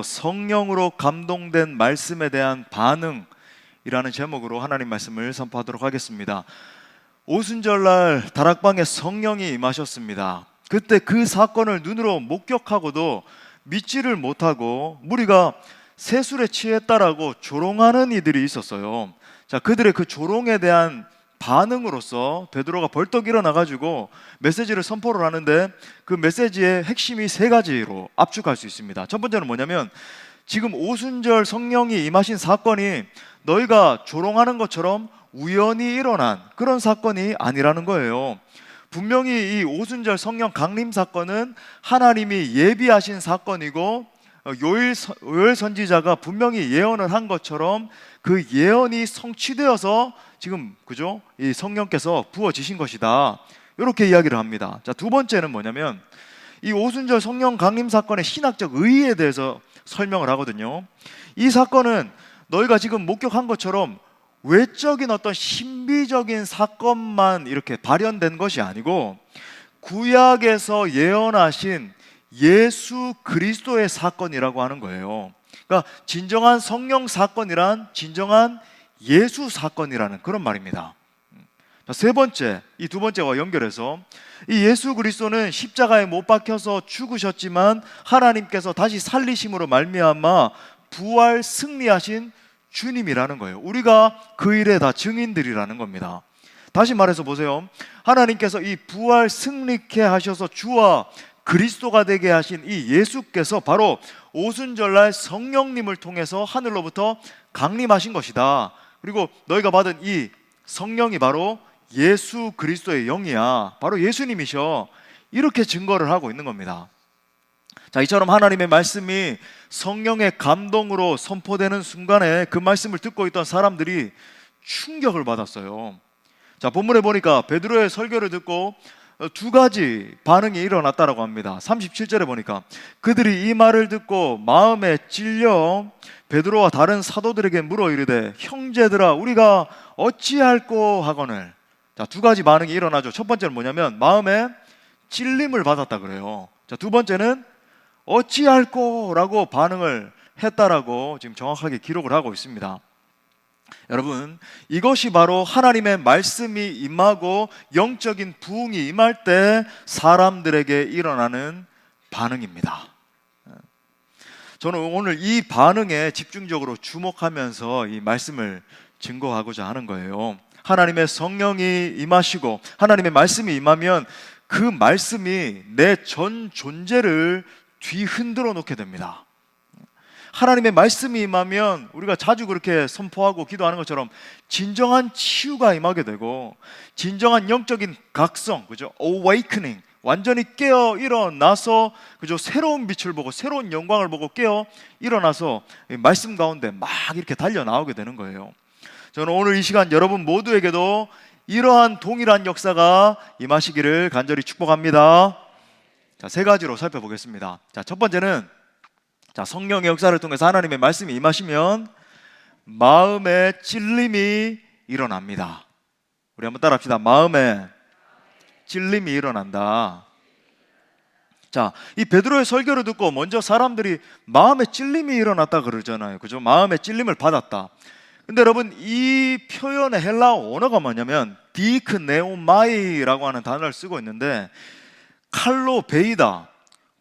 성령으로 감동된 말씀에 대한 반응이라는 제목으로 하나님 말씀을 선포하도록 하겠습니다. 오순절날 다락방에 성령이 임하셨습니다. 그때 그 사건을 눈으로 목격하고도 믿지를 못하고 무리가 세술에 취했다라고 조롱하는 이들이 있었어요. 자, 그들의 그 조롱에 대한 반응으로서 베드로가 벌떡 일어나가지고 메시지를 선포를 하는데, 그 메시지의 핵심이 세 가지로 압축할 수 있습니다. 첫 번째는 뭐냐면, 지금 오순절 성령이 임하신 사건이 너희가 조롱하는 것처럼 우연히 일어난 그런 사건이 아니라는 거예요. 분명히 이 오순절 성령 강림 사건은 하나님이 예비하신 사건이고, 요엘 선지자가 분명히 예언을 한 것처럼 그 예언이 성취되어서 지금 이 성령께서 부어지신 것이다, 이렇게 이야기를 합니다. 자, 두 번째는 뭐냐면, 이 오순절 성령 강림 사건의 신학적 의의에 대해서 설명을 하거든요. 이 사건은 너희가 지금 목격한 것처럼 외적인 어떤 신비적인 사건만 이렇게 발현된 것이 아니고, 구약에서 예언하신 예수 그리스도의 사건이라고 하는 거예요. 그러니까 진정한 성령 사건이란 진정한 예수 사건이라는 그런 말입니다. 세 번째, 이 두 번째와 연결해서, 이 예수 그리스도는 십자가에 못 박혀서 죽으셨지만 하나님께서 다시 살리심으로 말미암아 부활 승리하신 주님이라는 거예요. 우리가 그 일에 다 증인들이라는 겁니다. 다시 말해서 보세요. 하나님께서 이 부활 승리케 하셔서 주와 그리스도가 되게 하신 이 예수께서 바로 오순절날 성령님을 통해서 하늘로부터 강림하신 것이다. 그리고 너희가 받은 이 성령이 바로 예수 그리스도의 영이야, 바로 예수님이셔, 이렇게 증거를 하고 있는 겁니다. 자, 이처럼 하나님의 말씀이 성령의 감동으로 선포되는 순간에 그 말씀을 듣고 있던 사람들이 충격을 받았어요. 자, 본문에 보니까 베드로의 설교를 듣고 두 가지 반응이 일어났다라고 합니다. 37절에 보니까 그들이 이 말을 듣고 마음에 찔려 베드로와 다른 사도들에게 물어 이르되, 형제들아, 우리가 어찌할꼬 하거늘. 자, 두 가지 반응이 일어나죠. 첫 번째는 뭐냐면 마음에 찔림을 받았다 그래요. 자, 두 번째는 어찌할꼬라고 반응을 했다라고 지금 정확하게 기록을 하고 있습니다. 여러분, 이것이 바로 하나님의 말씀이 임하고 영적인 부흥이 임할 때 사람들에게 일어나는 반응입니다. 저는 오늘 이 반응에 집중적으로 주목하면서 이 말씀을 증거하고자 하는 거예요. 하나님의 성령이 임하시고 하나님의 말씀이 임하면 그 말씀이 내 전 존재를 뒤흔들어 놓게 됩니다. 하나님의 말씀이 임하면 우리가 자주 그렇게 선포하고 기도하는 것처럼 진정한 치유가 임하게 되고, 진정한 영적인 각성, awakening, 완전히 깨어 일어나서 새로운 빛을 보고 새로운 영광을 보고 깨어 일어나서 말씀 가운데 막 이렇게 달려 나오게 되는 거예요. 저는 오늘 이 시간 여러분 모두에게도 이러한 동일한 역사가 임하시기를 간절히 축복합니다. 자, 세 가지로 살펴보겠습니다. 자, 첫 번째는, 자, 성령의 역사를 통해서 하나님의 말씀이 임하시면 마음의 찔림이 일어납니다. 우리 한번 따라합시다. 마음에 찔림이 일어난다. 자, 이 베드로의 설교를 듣고 먼저 사람들이 마음에 찔림이 일어났다 그러잖아요. 그죠? 마음의 찔림을 받았다. 근데 여러분, 이 표현의 헬라어 언어가 뭐냐면 디크네오마이라고 하는 단어를 쓰고 있는데, 칼로 베이다,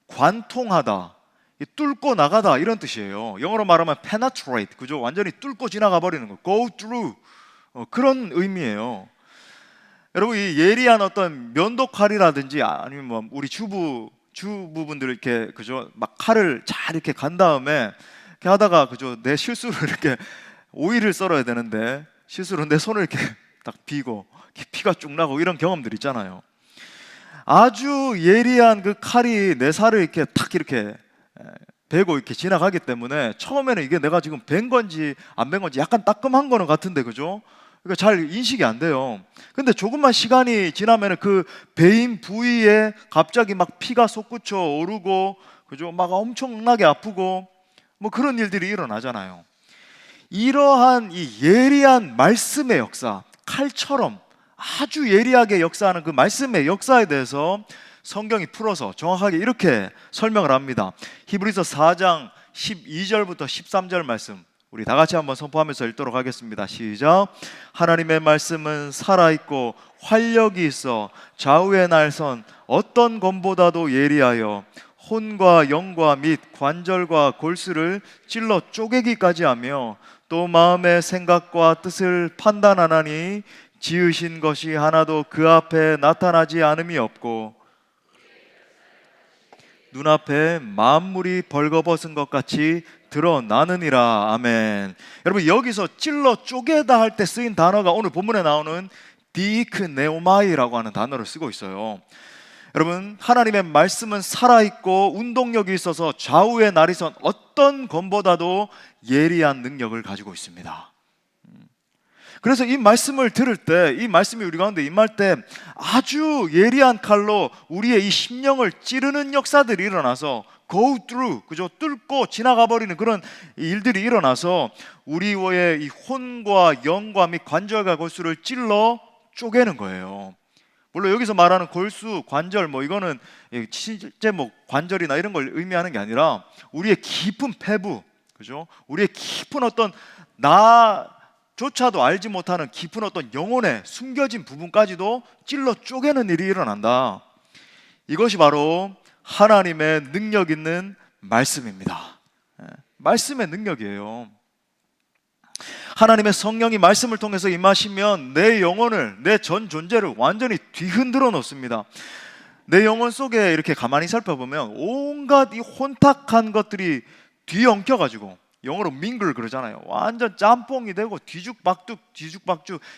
관통하다, 뚫고 나가다, 이런 뜻이에요. 영어로 말하면 penetrate, 그죠? 완전히 뚫고 지나가 버리는 거, go through, 그런 의미예요. 여러분, 이 예리한 어떤 면도칼이라든지 아니면 뭐 우리 주부분들 이렇게, 그죠? 막 칼을 잘 이렇게 간 다음에 이렇게 하다가, 그죠? 내 실수로 이렇게 오이를 썰어야 되는데 실수로 내 손을 이렇게 딱 비고 피가 쭉 나고, 이런 경험들 있잖아요. 아주 예리한 그 칼이 내 살을 이렇게 탁 이렇게 베고 이렇게 지나가기 때문에 처음에는 이게 내가 지금 벤 건지 안 벤 건지 약간 따끔한 거는 같은데, 그죠? 그러니까 잘 인식이 안 돼요. 근데 조금만 시간이 지나면 그 베인 부위에 갑자기 막 피가 솟구쳐 오르고, 그죠? 막 엄청나게 아프고 뭐 그런 일들이 일어나잖아요. 이러한 이 예리한 말씀의 역사, 칼처럼 아주 예리하게 역사하는 그 말씀의 역사에 대해서 성경이 풀어서 정확하게 이렇게 설명을 합니다. 히브리서 4장 12절부터 13절 말씀 우리 다 같이 한번 선포하면서 읽도록 하겠습니다. 시작. 하나님의 말씀은 살아있고 활력이 있어 좌우의 날선 어떤 검보다도 예리하여 혼과 영과 및 관절과 골수를 찔러 쪼개기까지 하며 또 마음의 생각과 뜻을 판단하나니 지으신 것이 하나도 그 앞에 나타나지 않음이 없고 눈앞에 만물이 벌거벗은 것 같이 드러나느니라. 아멘. 여러분, 여기서 찔러 쪼개다 할 때 쓰인 단어가 오늘 본문에 나오는 디크네오마이라고 하는 단어를 쓰고 있어요. 여러분, 하나님의 말씀은 살아있고 운동력이 있어서 좌우의 나리선 어떤 검보다도 예리한 능력을 가지고 있습니다. 그래서 이 말씀을 들을 때, 이 말씀이 우리 가운데 임할 때 아주 예리한 칼로 우리의 이 심령을 찌르는 역사들이 일어나서 go through, 그죠? 뚫고 지나가 버리는 그런 일들이 일어나서 우리의 이 혼과 영과 및 관절과 골수를 찔러 쪼개는 거예요. 물론 여기서 말하는 골수, 관절 이거는 실제 관절이나 이런 걸 의미하는 게 아니라 우리의 깊은 폐부, 그죠? 우리의 깊은 어떤 나조차도 알지 못하는 깊은 어떤 영혼의 숨겨진 부분까지도 찔러 쪼개는 일이 일어난다. 이것이 바로 하나님의 능력 있는 말씀입니다. 말씀의 능력이에요. 하나님의 성령이 말씀을 통해서 임하시면 내 영혼을, 내 전 존재를 완전히 뒤흔들어 놓습니다. 내 영혼 속에 이렇게 가만히 살펴보면 온갖 이 혼탁한 것들이 뒤엉켜가지고, 영어로 mingle 그러잖아요. 완전 짬뽕이 되고 뒤죽박죽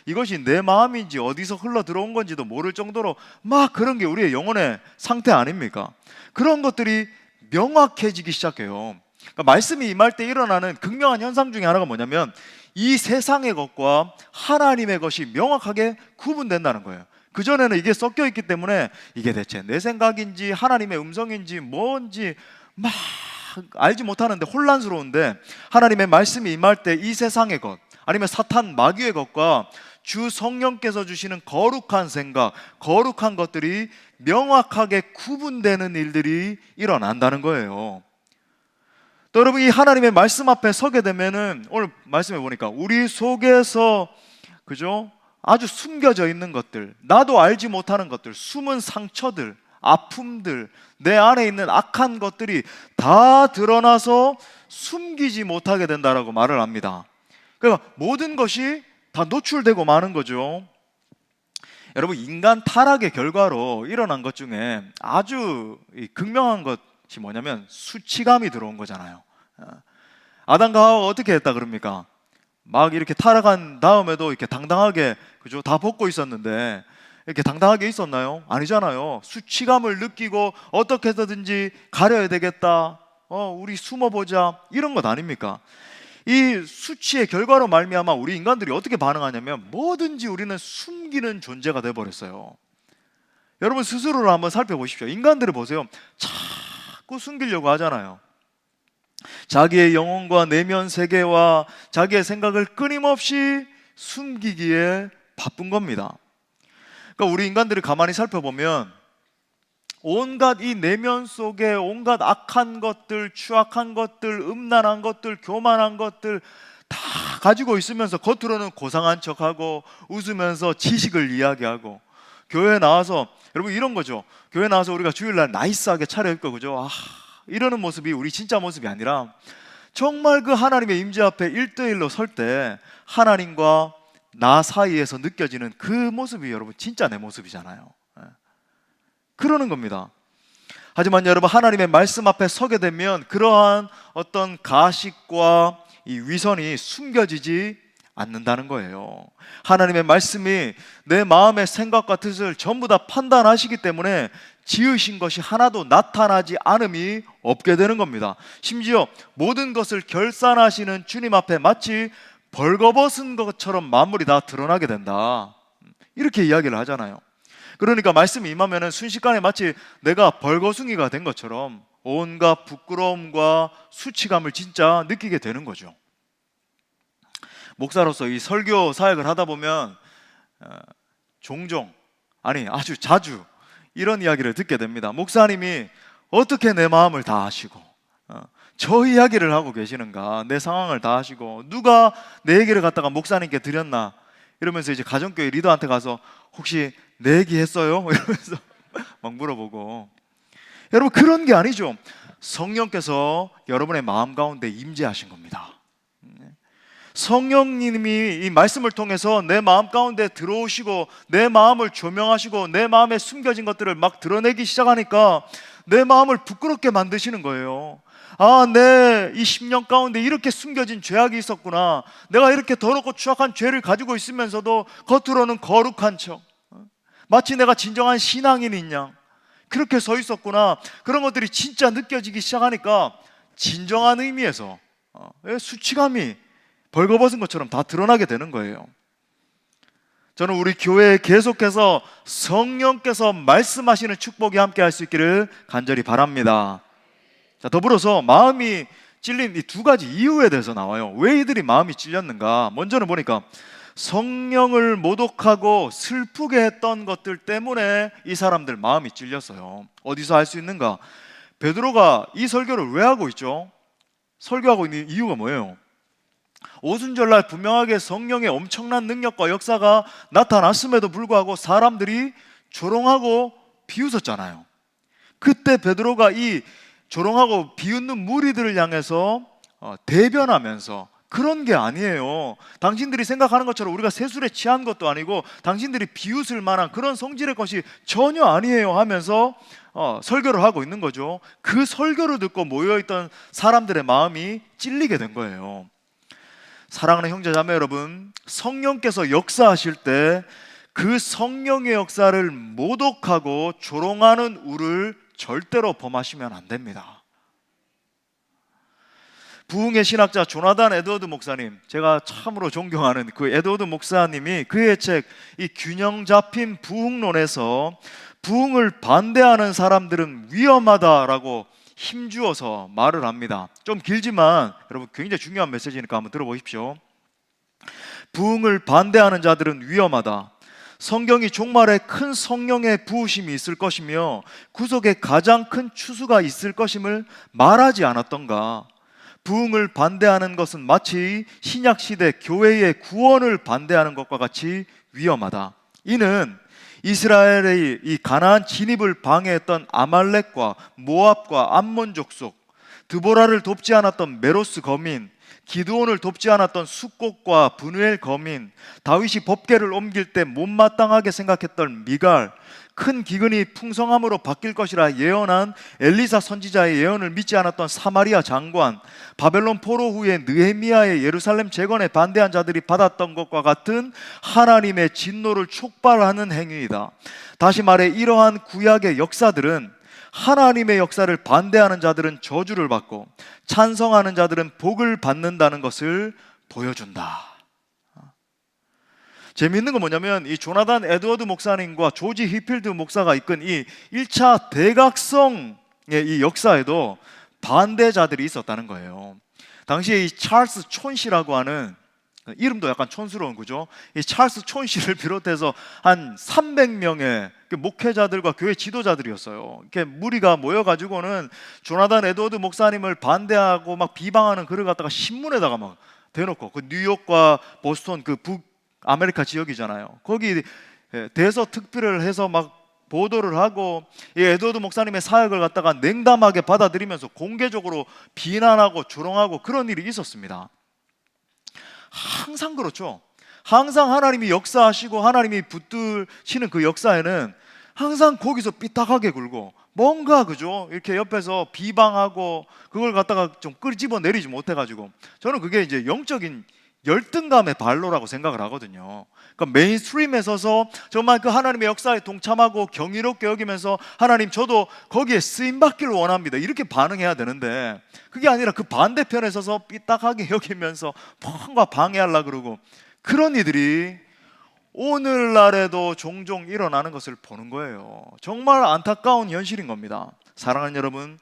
이것이 내 마음인지 어디서 흘러 들어온 건지도 모를 정도로 막 그런 게 우리의 영혼의 상태 아닙니까? 그런 것들이 명확해지기 시작해요. 그러니까 말씀이 임할 때 일어나는 극명한 현상 중에 하나가 뭐냐면 이 세상의 것과 하나님의 것이 명확하게 구분된다는 거예요. 그전에는 이게 섞여 있기 때문에 이게 대체 내 생각인지 하나님의 음성인지 뭔지 막 알지 못하는데 혼란스러운데, 하나님의 말씀이 임할 때 이 세상의 것 아니면 사탄 마귀의 것과 주 성령께서 주시는 거룩한 생각, 거룩한 것들이 명확하게 구분되는 일들이 일어난다는 거예요. 또 여러분, 이 하나님의 말씀 앞에 서게 되면은 오늘 말씀해 보니까 우리 속에서, 그죠? 아주 숨겨져 있는 것들, 나도 알지 못하는 것들, 숨은 상처들, 아픔들, 내 안에 있는 악한 것들이 다 드러나서 숨기지 못하게 된다라고 말을 합니다. 그러니까 모든 것이 다 노출되고 마는 거죠. 여러분, 인간 타락의 결과로 일어난 것 중에 아주 극명한 것이 뭐냐면 수치감이 들어온 거잖아요. 아담과 하와가 어떻게 했다 그럽니까? 막 이렇게 타락한 다음에도 이렇게 당당하게, 그죠? 다 벗고 있었는데 이렇게 당당하게 있었나요? 아니잖아요. 수치감을 느끼고 어떻게 해서든지 가려야 되겠다, 우리 숨어보자, 이런 것 아닙니까? 이 수치의 결과로 말미암아 우리 인간들이 어떻게 반응하냐면 뭐든지 우리는 숨기는 존재가 돼버렸어요. 여러분 스스로를 한번 살펴보십시오. 인간들을 보세요. 자꾸 숨기려고 하잖아요. 자기의 영혼과 내면 세계와 자기의 생각을 끊임없이 숨기기에 바쁜 겁니다. 그러니까 우리 인간들을 가만히 살펴보면 온갖 이 내면 속에 온갖 악한 것들, 추악한 것들, 음란한 것들, 교만한 것들 다 가지고 있으면서 겉으로는 고상한 척하고 웃으면서 지식을 이야기하고, 교회에 나와서, 여러분 이런 거죠. 교회 나와서 우리가 주일날 나이스하게 차려입고, 그죠? 이러는 모습이 우리 진짜 모습이 아니라 정말 그 하나님의 임재 앞에 1대1로 설 때 하나님과 나 사이에서 느껴지는 그 모습이 여러분 진짜 내 모습이잖아요. 그러는 겁니다. 하지만 여러분, 하나님의 말씀 앞에 서게 되면 그러한 어떤 가식과 이 위선이 숨겨지지 않는다는 거예요. 하나님의 말씀이 내 마음의 생각과 뜻을 전부 다 판단하시기 때문에 지으신 것이 하나도 나타나지 않음이 없게 되는 겁니다. 심지어 모든 것을 결산하시는 주님 앞에 마치 벌거벗은 것처럼 만물이 다 드러나게 된다, 이렇게 이야기를 하잖아요. 그러니까 말씀이 임하면 순식간에 마치 내가 벌거숭이가 된 것처럼 온갖 부끄러움과 수치감을 진짜 느끼게 되는 거죠. 목사로서 이 설교 사역을 하다 보면 종종, 아니 아주 자주 이런 이야기를 듣게 됩니다. 목사님이 어떻게 내 마음을 다 아시고 저 이야기를 하고 계시는가? 내 상황을 다 하시고 누가 내 얘기를 갖다가 목사님께 드렸나? 이러면서 이제 가정교회 리더한테 가서 혹시 내 얘기 했어요? 이러면서 막 물어보고. 여러분, 그런 게 아니죠. 성령께서 여러분의 마음 가운데 임재하신 겁니다. 성령님이 이 말씀을 통해서 내 마음 가운데 들어오시고 내 마음을 조명하시고 내 마음에 숨겨진 것들을 막 드러내기 시작하니까 내 마음을 부끄럽게 만드시는 거예요. 아, 내 이 10년 가운데 이렇게 숨겨진 죄악이 있었구나. 내가 이렇게 더럽고 추악한 죄를 가지고 있으면서도 겉으로는 거룩한 척, 마치 내가 진정한 신앙인인 양 그렇게 서 있었구나. 그런 것들이 진짜 느껴지기 시작하니까 진정한 의미에서 수치감이 벌거벗은 것처럼 다 드러나게 되는 거예요. 저는 우리 교회에 계속해서 성령께서 말씀하시는 축복이 함께 할 수 있기를 간절히 바랍니다. 자, 더불어서 마음이 찔린 이 두 가지 이유에 대해서 나와요. 왜 이들이 마음이 찔렸는가? 먼저는 보니까 성령을 모독하고 슬프게 했던 것들 때문에 이 사람들 마음이 찔렸어요. 어디서 알 수 있는가? 베드로가 이 설교를 왜 하고 있죠? 설교하고 있는 이유가 뭐예요? 오순절날 분명하게 성령의 엄청난 능력과 역사가 나타났음에도 불구하고 사람들이 조롱하고 비웃었잖아요. 그때 베드로가 이 조롱하고 비웃는 무리들을 향해서 대변하면서 그런 게 아니에요. 당신들이 생각하는 것처럼 우리가 세술에 취한 것도 아니고 당신들이 비웃을 만한 그런 성질의 것이 전혀 아니에요 하면서 설교를 하고 있는 거죠. 그 설교를 듣고 모여있던 사람들의 마음이 찔리게 된 거예요. 사랑하는 형제 자매 여러분, 성령께서 역사하실 때 그 성령의 역사를 모독하고 조롱하는 우를 절대로 범하시면 안 됩니다. 부흥의 신학자 조나단 에드워드 목사님, 제가 참으로 존경하는 그 에드워드 목사님이 그의 책 이 균형 잡힌 부흥론에서 부흥을 반대하는 사람들은 위험하다라고 힘주어서 말을 합니다. 좀 길지만 여러분 굉장히 중요한 메시지니까 한번 들어보십시오. 부흥을 반대하는 자들은 위험하다. 성경이 종말에 큰 성령의 부으심이 있을 것이며 구속에 가장 큰 추수가 있을 것임을 말하지 않았던가? 부흥을 반대하는 것은 마치 신약시대 교회의 구원을 반대하는 것과 같이 위험하다. 이는 이스라엘의 이 가나안 진입을 방해했던 아말렉과 모압과 암몬 족속, 드보라를 돕지 않았던 메로스 거민, 기드온을 돕지 않았던 숫곡과 브누엘 거민, 다윗이 법궤를 옮길 때 못마땅하게 생각했던 미갈, 큰 기근이 풍성함으로 바뀔 것이라 예언한 엘리사 선지자의 예언을 믿지 않았던 사마리아 장관, 바벨론 포로 후에 느헤미야의 예루살렘 재건에 반대한 자들이 받았던 것과 같은 하나님의 진노를 촉발하는 행위이다. 다시 말해 이러한 구약의 역사들은 하나님의 역사를 반대하는 자들은 저주를 받고 찬성하는 자들은 복을 받는다는 것을 보여준다. 재미있는 건 뭐냐면 이 조나단 에드워드 목사님과 조지 히필드 목사가 이끈 이 1차 대각성의 이 역사에도 반대자들이 있었다는 거예요. 당시에 이 찰스 촌시라고 하는, 이름도 약간 촌스러운 거죠. 이 찰스 촌시를 비롯해서 한 300명의 목회자들과 교회 지도자들이었어요. 이렇게 무리가 모여가지고는 조나단 에드워드 목사님을 반대하고 막 비방하는 글을 갖다가 신문에다가 막 대놓고, 그 뉴욕과 보스턴 그 북아메리카 지역이잖아요. 거기 대서특필을 해서 막 보도를 하고 이 에드워드 목사님의 사역을 갖다가 냉담하게 받아들이면서 공개적으로 비난하고 조롱하고 그런 일이 있었습니다. 항상 그렇죠. 항상 하나님이 역사하시고 하나님이 붙드시는 그 역사에는 항상 거기서 삐딱하게 굴고 뭔가 그죠? 이렇게 옆에서 비방하고 그걸 갖다가 좀 끄집어 내리지 못해가지고, 저는 그게 이제 영적인 열등감의 발로라고 생각을 하거든요. 그러니까 메인스트림에 서서 정말 그 하나님의 역사에 동참하고 경이롭게 여기면서 하나님 저도 거기에 쓰임받기를 원합니다 이렇게 반응해야 되는데, 그게 아니라 그 반대편에 서서 삐딱하게 여기면서 뭔가 방해하려고 그러고, 그런 이들이 오늘날에도 종종 일어나는 것을 보는 거예요. 정말 안타까운 현실인 겁니다. 사랑하는 여러분,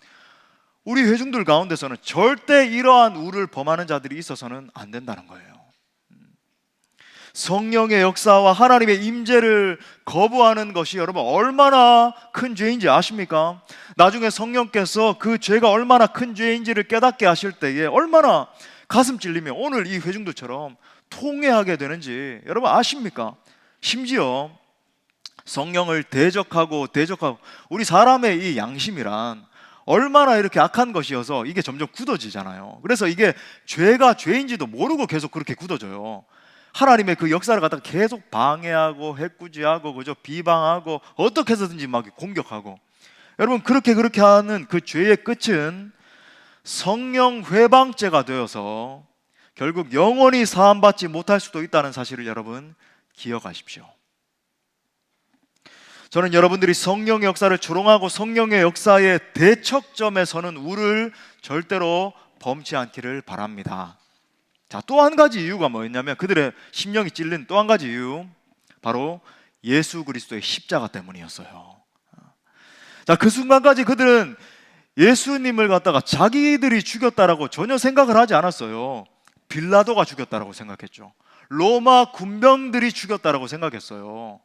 우리 회중들 가운데서는 절대 이러한 우를 범하는 자들이 있어서는 안 된다는 거예요. 성령의 역사와 하나님의 임재를 거부하는 것이 여러분 얼마나 큰 죄인지 아십니까? 나중에 성령께서 그 죄가 얼마나 큰 죄인지를 깨닫게 하실 때에 얼마나 가슴 찔리며 오늘 이 회중들처럼 통회하게 되는지 여러분 아십니까? 심지어 성령을 대적하고 우리 사람의 이 양심이란 얼마나 이렇게 악한 것이어서 이게 점점 굳어지잖아요. 그래서 이게 죄가 죄인지도 모르고 계속 그렇게 굳어져요. 하나님의 그 역사를 갖다가 계속 방해하고 해꾸지하고 그죠? 비방하고 어떻게 해서든지 막 공격하고. 여러분 그렇게 하는 그 죄의 끝은 성령 회방죄가 되어서 결국 영원히 사함받지 못할 수도 있다는 사실을 여러분 기억하십시오. 저는 여러분들이 성령의 역사를 조롱하고 성령의 역사의 대척점에 서는 우를 절대로 범치 않기를 바랍니다. 자, 또 한 가지 이유가 뭐였냐면 그들의 심령이 찔린 또 한 가지 이유, 바로 예수 그리스도의 십자가 때문이었어요. 자, 그 순간까지 그들은 예수님을 갖다가 자기들이 죽였다라고 전혀 생각을 하지 않았어요. 빌라도가 죽였다라고 생각했죠. 로마 군병들이 죽였다라고 생각했어요.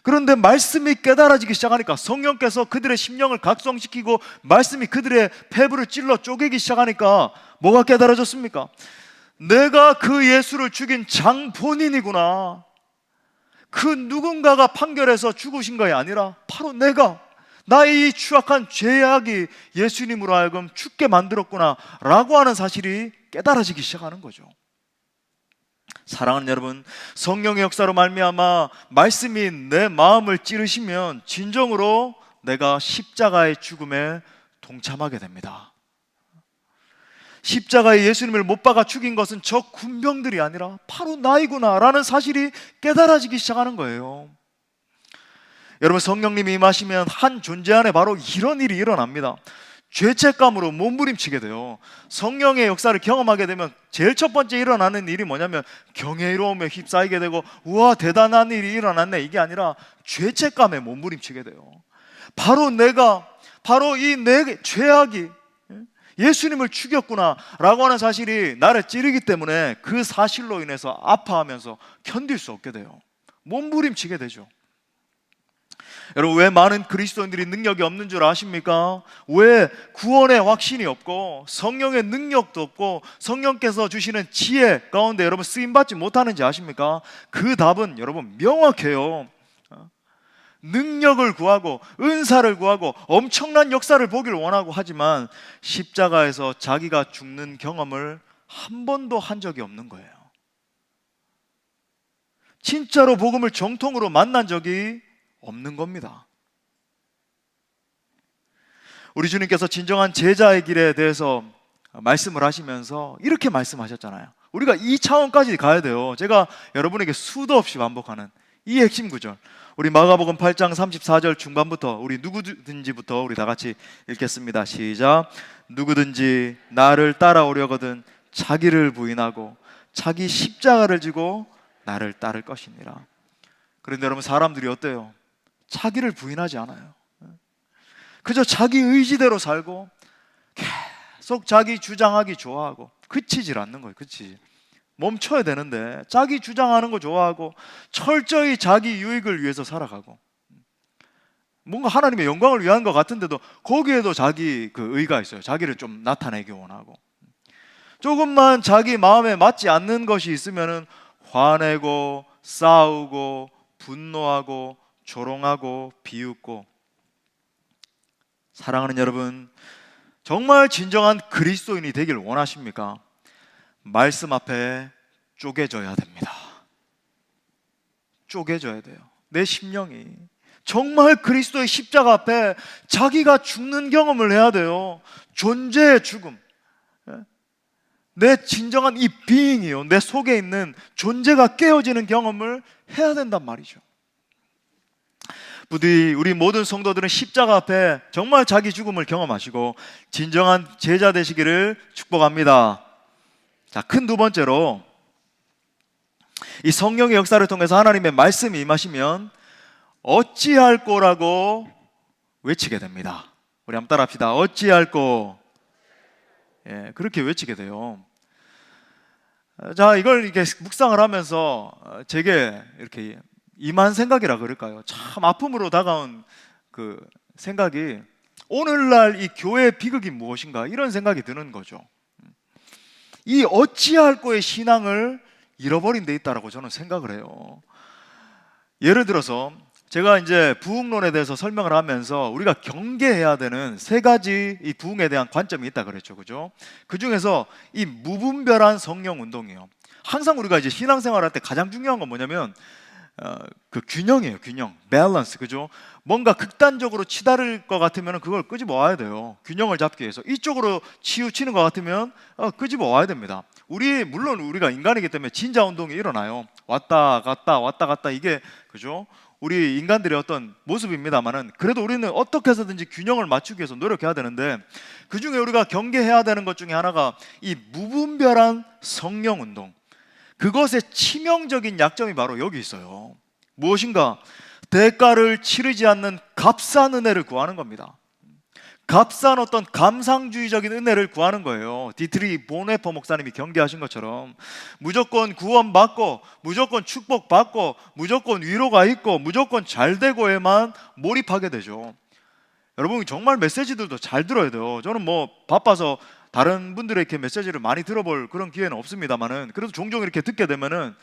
그런데 말씀이 깨달아지기 시작하니까 성령께서 그들의 심령을 각성시키고 말씀이 그들의 폐부를 찔러 쪼개기 시작하니까 뭐가 깨달아졌습니까? 내가 그 예수를 죽인 장본인이구나. 그 누군가가 판결해서 죽으신 것이 아니라 바로 내가, 나의 이 추악한 죄악이 예수님으로 하여금 죽게 만들었구나 라고 하는 사실이 깨달아지기 시작하는 거죠. 사랑하는 여러분, 성령의 역사로 말미암아 말씀이 내 마음을 찌르시면 진정으로 내가 십자가의 죽음에 동참하게 됩니다. 십자가에 예수님을 못 박아 죽인 것은 저 군병들이 아니라 바로 나이구나 라는 사실이 깨달아지기 시작하는 거예요. 여러분, 성령님이 임하시면 한 존재 안에 바로 이런 일이 일어납니다. 죄책감으로 몸부림치게 돼요. 성령의 역사를 경험하게 되면 제일 첫 번째 일어나는 일이 뭐냐면 경외로움에 휩싸이게 되고, 우와 대단한 일이 일어났네, 이게 아니라 죄책감에 몸부림치게 돼요. 바로 이 내 죄악이 예수님을 죽였구나 라고 하는 사실이 나를 찌르기 때문에 그 사실로 인해서 아파하면서 견딜 수 없게 돼요. 몸부림치게 되죠. 여러분, 왜 많은 그리스도인들이 능력이 없는 줄 아십니까? 왜 구원의 확신이 없고 성령의 능력도 없고 성령께서 주시는 지혜 가운데 여러분 쓰임받지 못하는지 아십니까? 그 답은 여러분 명확해요. 능력을 구하고 은사를 구하고 엄청난 역사를 보길 원하고 하지만 십자가에서 자기가 죽는 경험을 한 번도 한 적이 없는 거예요. 진짜로 복음을 정통으로 만난 적이 없는 겁니다. 우리 주님께서 진정한 제자의 길에 대해서 말씀을 하시면서 이렇게 말씀하셨잖아요. 우리가 이 차원까지 가야 돼요. 제가 여러분에게 수도 없이 반복하는 이 핵심 구절, 우리 마가복음 8장 34절 중반부터 우리 누구든지부터 우리 다 같이 읽겠습니다. 시작. 누구든지 나를 따라오려거든 자기를 부인하고 자기 십자가를 지고 나를 따를 것이니라. 그런데 여러분, 사람들이 어때요? 자기를 부인하지 않아요. 그저 자기 의지대로 살고 계속 자기 주장하기 좋아하고 그치질 않는 거예요. 멈춰야 되는데 자기 주장하는 거 좋아하고 철저히 자기 유익을 위해서 살아가고, 뭔가 하나님의 영광을 위한 것 같은데도 거기에도 자기 그 의가 있어요. 자기를 좀 나타내기 원하고, 조금만 자기 마음에 맞지 않는 것이 있으면은 화내고 싸우고 분노하고 조롱하고 비웃고. 사랑하는 여러분, 정말 진정한 그리스도인이 되길 원하십니까? 말씀 앞에 쪼개져야 됩니다. 쪼개져야 돼요. 내 심령이 정말 그리스도의 십자가 앞에 자기가 죽는 경험을 해야 돼요. 존재의 죽음, 내 진정한 이 being이요, 내 속에 있는 존재가 깨어지는 경험을 해야 된단 말이죠. 부디 우리 모든 성도들은 십자가 앞에 정말 자기 죽음을 경험하시고 진정한 제자 되시기를 축복합니다. 자, 큰 두 번째로, 이 성령의 역사를 통해서 하나님의 말씀이 임하시면 어찌할 거라고 외치게 됩니다. 우리 한번 따라합시다. 어찌할 거. 그렇게 외치게 돼요. 자, 이걸 이렇게 묵상을 하면서 제게 이렇게 임한 생각이라 그럴까요? 참 아픔으로 다가온 그 생각이, 오늘날 이 교회의 비극이 무엇인가, 이런 생각이 드는 거죠. 이 어찌할 거의 신앙을 잃어버린 데 있다라고 저는 생각을 해요. 예를 들어서 제가 이제 부흥론에 대해서 설명을 하면서 우리가 경계해야 되는 세 가지 이 부흥에 대한 관점이 있다 그랬죠, 그죠? 그 중에서 이 무분별한 성령 운동이에요. 항상 우리가 이제 신앙생활할 때 가장 중요한 건 뭐냐면 그 균형이에요, 균형, 밸런스, 그죠? 뭔가 극단적으로 치달을 것 같으면 그걸 끄집어 와야 돼요. 균형을 잡기 위해서. 이쪽으로 치우치는 것 같으면 끄집어 와야 됩니다. 물론 우리가 인간이기 때문에 진자 운동이 일어나요. 왔다 갔다 왔다 갔다, 이게 그죠? 우리 인간들의 어떤 모습입니다만은, 그래도 우리는 어떻게 해서든지 균형을 맞추기 위해서 노력해야 되는데, 그 중에 우리가 경계해야 되는 것 중에 하나가 이 무분별한 성령 운동. 그것의 치명적인 약점이 바로 여기 있어요. 무엇인가? 대가를 치르지 않는 값싼 은혜를 구하는 겁니다. 값싼 어떤 감상주의적인 은혜를 구하는 거예요. 디트리 보네퍼 목사님이 경계하신 것처럼 무조건 구원받고, 무조건 축복받고, 무조건 위로가 있고, 무조건 잘되고에만 몰입하게 되죠. 여러분, 정말 메시지들도 잘 들어야 돼요. 저는 뭐 바빠서 다른 분들에게 메시지를 많이 들어볼 그런 기회는 없습니다만은, 그래도 종종 이렇게 듣게 되면은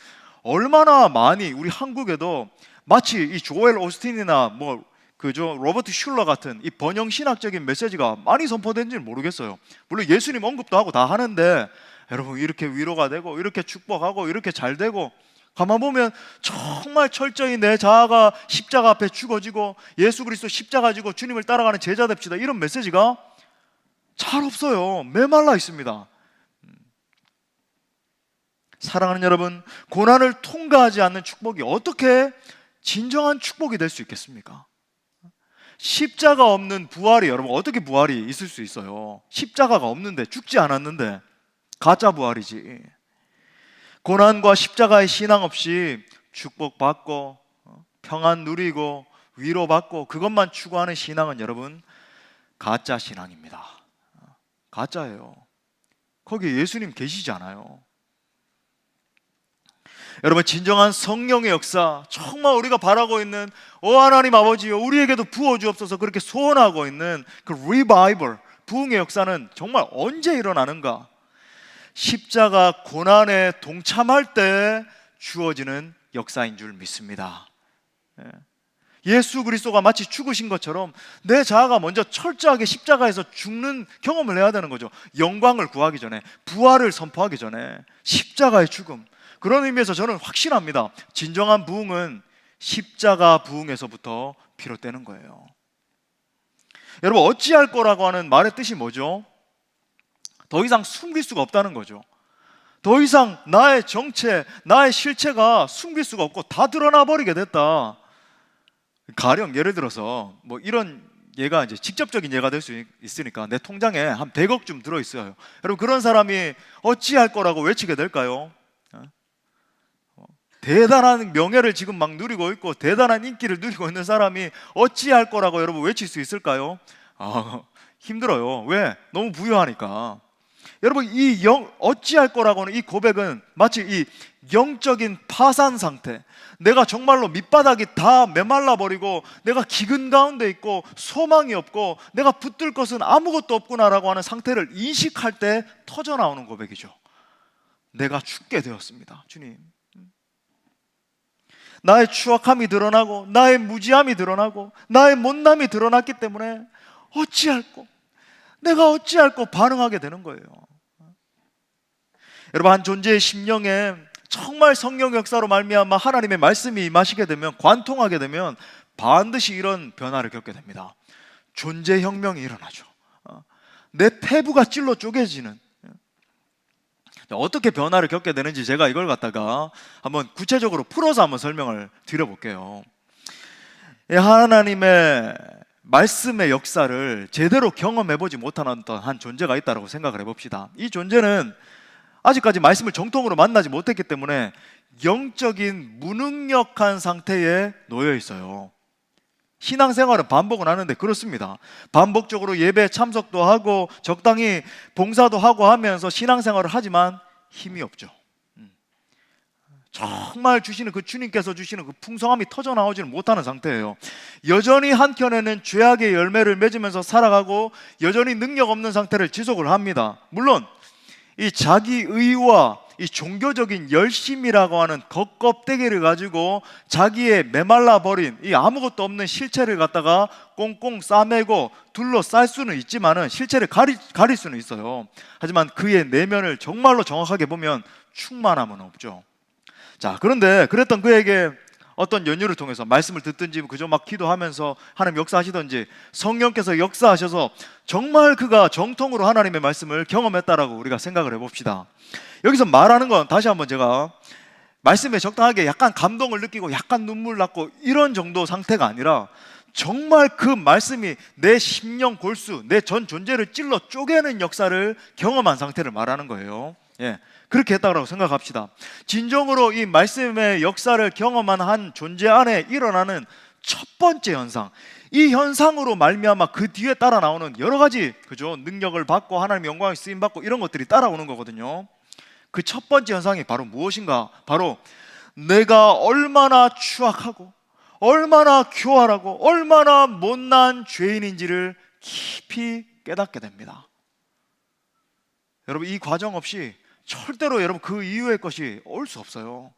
얼마나 많이 우리 한국에도 마치 이 조엘 오스틴이나 뭐 그죠, 로버트 슐러 같은 이 번영 신학적인 메시지가 많이 선포된지는 모르겠어요. 물론 예수님 언급도 하고 다 하는데, 여러분, 이렇게 위로가 되고, 이렇게 축복하고, 이렇게 잘 되고, 가만 보면 정말 철저히 내 자아가 십자가 앞에 죽어지고 예수 그리스도 십자가 지고 주님을 따라가는 제자 됩시다, 이런 메시지가 잘 없어요. 메말라 있습니다. 사랑하는 여러분, 고난을 통과하지 않는 축복이 어떻게 진정한 축복이 될 수 있겠습니까? 십자가 없는 부활이, 여러분, 어떻게 부활이 있을 수 있어요? 십자가가 없는데, 죽지 않았는데 가짜 부활이지. 고난과 십자가의 신앙 없이 축복받고 평안 누리고 위로받고 그것만 추구하는 신앙은, 여러분, 가짜 신앙입니다. 가짜예요. 거기 예수님 계시지 않아요. 여러분, 진정한 성령의 역사, 정말 우리가 바라고 있는 하나님 아버지여 우리에게도 부어주옵소서, 그렇게 소원하고 있는 그 리바이벌, 부흥의 역사는 정말 언제 일어나는가? 십자가 고난에 동참할 때 주어지는 역사인 줄 믿습니다. 예수 그리스도가 마치 죽으신 것처럼 내 자아가 먼저 철저하게 십자가에서 죽는 경험을 해야 되는 거죠. 영광을 구하기 전에, 부활을 선포하기 전에 십자가의 죽음. 그런 의미에서 저는 확신합니다. 진정한 부흥은 십자가 부흥에서부터 비롯되는 거예요. 여러분, 어찌할 거라고 하는 말의 뜻이 뭐죠? 더 이상 숨길 수가 없다는 거죠. 더 이상 나의 정체, 나의 실체가 숨길 수가 없고 다 드러나 버리게 됐다. 가령 예를 들어서 뭐 이런 예가 이제 직접적인 예가 될 수 있으니까, 내 통장에 한 100억쯤 들어 있어요. 여러분, 그런 사람이 어찌할 거라고 외치게 될까요? 대단한 명예를 지금 막 누리고 있고 대단한 인기를 누리고 있는 사람이 어찌할 거라고 여러분 외칠 수 있을까요? 힘들어요. 왜? 너무 부유하니까. 여러분, 어찌할 거라고는, 이 고백은 마치 이 영적인 파산 상태, 내가 정말로 밑바닥이 다 메말라 버리고 내가 기근 가운데 있고 소망이 없고 내가 붙들 것은 아무것도 없구나라고 하는 상태를 인식할 때 터져 나오는 고백이죠. 내가 죽게 되었습니다, 주님. 나의 추악함이 드러나고 나의 무지함이 드러나고 나의 못남이 드러났기 때문에 내가 어찌할꼬 반응하게 되는 거예요. 여러분, 한 존재의 심령에 정말 성령 역사로 말미암아 하나님의 말씀이 임하시게 되면, 관통하게 되면 반드시 이런 변화를 겪게 됩니다. 존재혁명이 일어나죠. 내 폐부가 찔러 쪼개지는. 어떻게 변화를 겪게 되는지 제가 이걸 갖다가 한번 구체적으로 풀어서 한번 설명을 드려볼게요. 하나님의 말씀의 역사를 제대로 경험해보지 못한 한 존재가 있다고 생각을 해봅시다. 이 존재는 아직까지 말씀을 정통으로 만나지 못했기 때문에 영적인 무능력한 상태에 놓여 있어요. 신앙생활은 반복은 하는데 그렇습니다. 반복적으로 예배 참석도 하고 적당히 봉사도 하고 하면서 신앙생활을 하지만 힘이 없죠. 정말 주시는 그 주님께서 주시는 그 풍성함이 터져 나오지는 못하는 상태예요. 여전히 한켠에는 죄악의 열매를 맺으면서 살아가고 여전히 능력 없는 상태를 지속을 합니다. 물론 이 자기 의와 이 종교적인 열심이라고 하는 겉껍데기를 가지고 자기의 메말라 버린 이 아무것도 없는 실체를 갖다가 꽁꽁 싸매고 둘러쌀 수는 있지만은 실체를 가릴 수는 있어요. 하지만 그의 내면을 정말로 정확하게 보면 충만함은 없죠. 자, 그런데 그랬던 그에게 어떤 연유를 통해서 말씀을 듣든지 그저 막 기도하면서 하나님 역사하시든지 성령께서 역사하셔서 정말 그가 정통으로 하나님의 말씀을 경험했다라고 우리가 생각을 해봅시다. 여기서 말하는 건 다시 한번 제가 말씀에 적당하게 약간 감동을 느끼고 약간 눈물 났고 이런 정도 상태가 아니라 정말 그 말씀이 내 심령 골수, 내 전 존재를 찔러 쪼개는 역사를 경험한 상태를 말하는 거예요. 예, 그렇게 했다고 생각합시다. 진정으로 이 말씀의 역사를 경험한 한 존재 안에 일어나는 첫 번째 현상, 이 현상으로 말미암아 그 뒤에 따라 나오는 여러 가지 그죠 능력을 받고 하나님의 영광에 쓰임 받고 이런 것들이 따라오는 거거든요. 그 첫 번째 현상이 바로 무엇인가? 바로 내가 얼마나 추악하고 얼마나 교활하고 얼마나 못난 죄인인지를 깊이 깨닫게 됩니다. 여러분, 이 과정 없이 절대로 여러분 그 이후의 것이 올 수 없어요.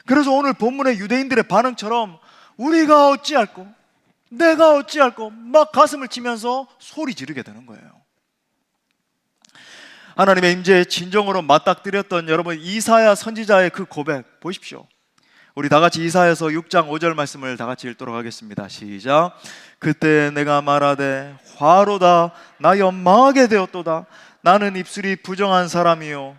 그래서 오늘 본문의 유대인들의 반응처럼 우리가 어찌할꼬, 내가 어찌할꼬 막 가슴을 치면서 소리 지르게 되는 거예요. 하나님의 임재에 진정으로 맞닥뜨렸던 여러분 이사야 선지자의 그 고백 보십시오. 우리 다 같이 이사야서 6장 5절 말씀을 다 같이 읽도록 하겠습니다. 시작. 그때 내가 말하되 화로다 나 연망하게 되었도다. 나는 입술이 부정한 사람이요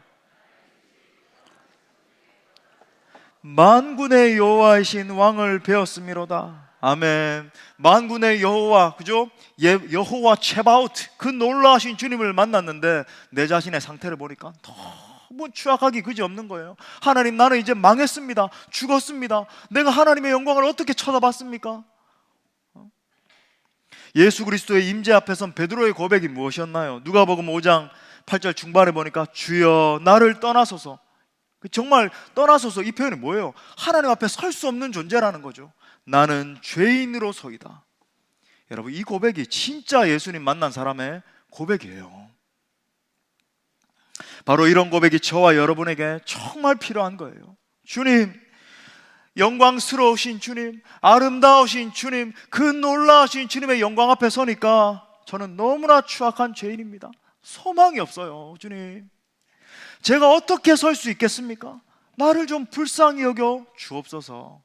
만군의 여호와이신 왕을 배웠음이로다. 아멘. 만군의 여호와, 그죠? 여호와 체바우트, 그 놀라우신 주님을 만났는데 내 자신의 상태를 보니까 너무 추악하기 그지없는 거예요. 하나님, 나는 이제 망했습니다. 죽었습니다. 내가 하나님의 영광을 어떻게 쳐다봤습니까? 예수 그리스도의 임재 앞에 선 베드로의 고백이 무엇이었나요? 누가복음 5장 8절 중반에 보니까 주여 나를 떠나소서. 정말 떠나소서, 이 표현이 뭐예요? 하나님 앞에 설 수 없는 존재라는 거죠. 나는 죄인으로서이다. 여러분, 이 고백이 진짜 예수님 만난 사람의 고백이에요. 바로 이런 고백이 저와 여러분에게 정말 필요한 거예요. 주님, 영광스러우신 주님, 아름다우신 주님, 그 놀라우신 주님의 영광 앞에 서니까 저는 너무나 추악한 죄인입니다. 소망이 없어요. 주님, 제가 어떻게 설 수 있겠습니까? 나를 좀 불쌍히 여겨 주옵소서.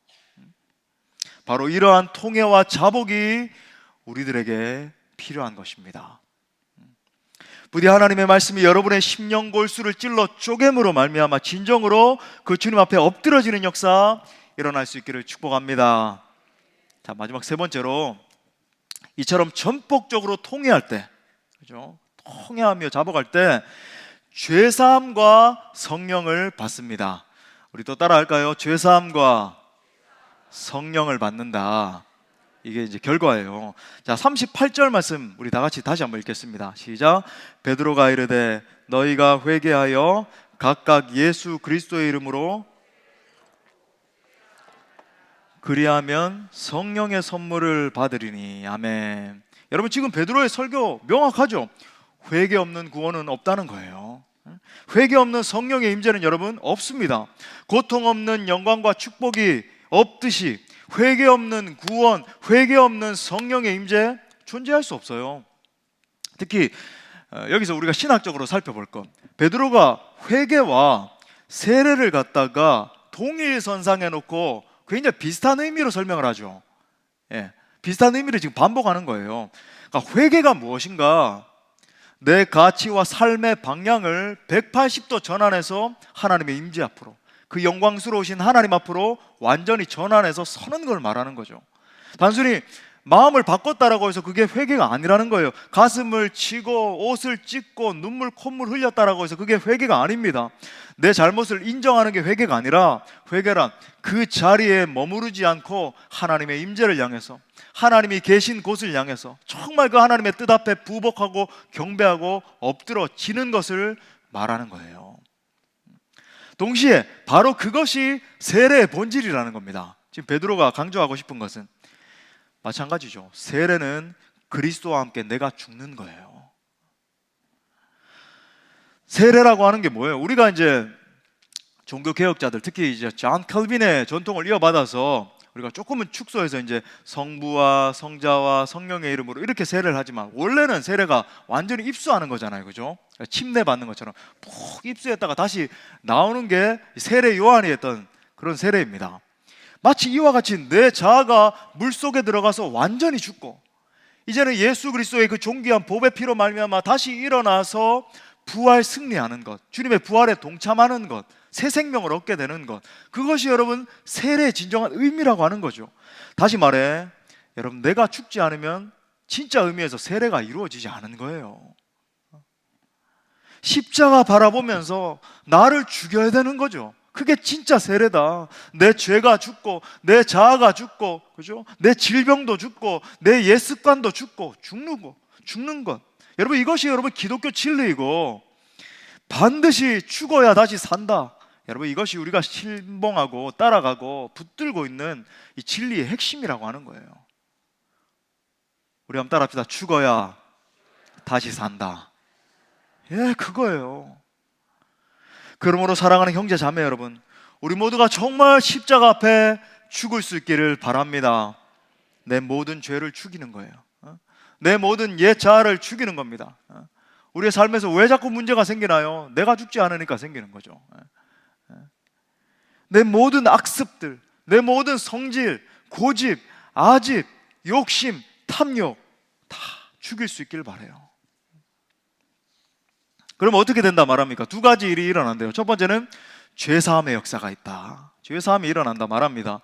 바로 이러한 통회와 자복이 우리들에게 필요한 것입니다. 부디 하나님의 말씀이 여러분의 심령 골수를 찔러 쪼개므로 말미암아 진정으로 그 주님 앞에 엎드러지는 역사 일어날 수 있기를 축복합니다. 자, 마지막 세 번째로 이처럼 전폭적으로 통회할 때, 그죠? 통회하며 자복할 때 죄사함과 성령을 받습니다. 우리 또 따라 할까요? 죄사함과 성령을 받는다. 이게 이제 결과예요. 자, 38절 말씀 우리 다 같이 다시 한번 읽겠습니다. 시작. 베드로가 이르되 너희가 회개하여 각각 예수 그리스도의 이름으로 그리하면 성령의 선물을 받으리니. 아멘. 여러분, 지금 베드로의 설교 명확하죠? 회개 없는 구원은 없다는 거예요. 회개 없는 성령의 임재는 여러분 없습니다. 고통 없는 영광과 축복이 없듯이 회개 없는 구원, 회개 없는 성령의 임재 존재할 수 없어요. 특히 여기서 우리가 신학적으로 살펴볼 것, 베드로가 회개와 세례를 갖다가 동일선상에 놓고 굉장히 비슷한 의미로 설명을 하죠. 예, 비슷한 의미를 지금 반복하는 거예요. 그러니까 회개가 무엇인가? 내 가치와 삶의 방향을 180도 전환해서 하나님의 임재 앞으로, 그 영광스러우신 하나님 앞으로 완전히 전환해서 서는 걸 말하는 거죠. 단순히 마음을 바꿨다라고 해서 그게 회개가 아니라는 거예요. 가슴을 치고 옷을 찢고 눈물 콧물 흘렸다라고 해서 그게 회개가 아닙니다. 내 잘못을 인정하는 게 회개가 아니라, 회개란 그 자리에 머무르지 않고 하나님의 임재를 향해서, 하나님이 계신 곳을 향해서 정말 그 하나님의 뜻 앞에 부복하고 경배하고 엎드러지는 것을 말하는 거예요. 동시에 바로 그것이 세례의 본질이라는 겁니다. 지금 베드로가 강조하고 싶은 것은 마찬가지죠. 세례는 그리스도와 함께 내가 죽는 거예요. 세례라고 하는 게 뭐예요? 우리가 이제 종교 개혁자들, 특히 이제 존 칼빈의 전통을 이어받아서 우리가 조금은 축소해서 이제 성부와 성자와 성령의 이름으로 이렇게 세례를 하지만, 원래는 세례가 완전히 입수하는 거잖아요, 그죠? 침례 받는 것처럼 푹 입수했다가 다시 나오는 게 세례 요한이 했던 그런 세례입니다. 마치 이와 같이 내 자아가 물속에 들어가서 완전히 죽고, 이제는 예수 그리스도의 그 존귀한 보배 피로 말미암아 다시 일어나서 부활 승리하는 것, 주님의 부활에 동참하는 것, 새 생명을 얻게 되는 것, 그것이 여러분 세례의 진정한 의미라고 하는 거죠. 다시 말해, 여러분, 내가 죽지 않으면 진짜 의미에서 세례가 이루어지지 않은 거예요. 십자가 바라보면서 나를 죽여야 되는 거죠. 그게 진짜 세례다. 내 죄가 죽고, 내 자아가 죽고, 그죠? 내 질병도 죽고, 내 옛 습관도 죽고, 죽는 것. 여러분, 이것이 여러분 기독교 진리이고, 반드시 죽어야 다시 산다. 여러분, 이것이 우리가 신봉하고 따라가고 붙들고 있는 이 진리의 핵심이라고 하는 거예요. 우리 한번 따라합시다. 죽어야 다시 산다. 예, 그거예요. 그러므로 사랑하는 형제 자매 여러분, 우리 모두가 정말 십자가 앞에 죽을 수 있기를 바랍니다. 내 모든 죄를 죽이는 거예요. 내 모든 옛 자아를 죽이는 겁니다. 우리의 삶에서 왜 자꾸 문제가 생기나요? 내가 죽지 않으니까 생기는 거죠. 내 모든 악습들, 내 모든 성질, 고집, 아집, 욕심, 탐욕 다 죽일 수 있기를 바라요. 그럼 어떻게 된다 말합니까? 두 가지 일이 일어난대요. 첫 번째는 죄사함의 역사가 있다. 죄사함이 일어난다 말합니다.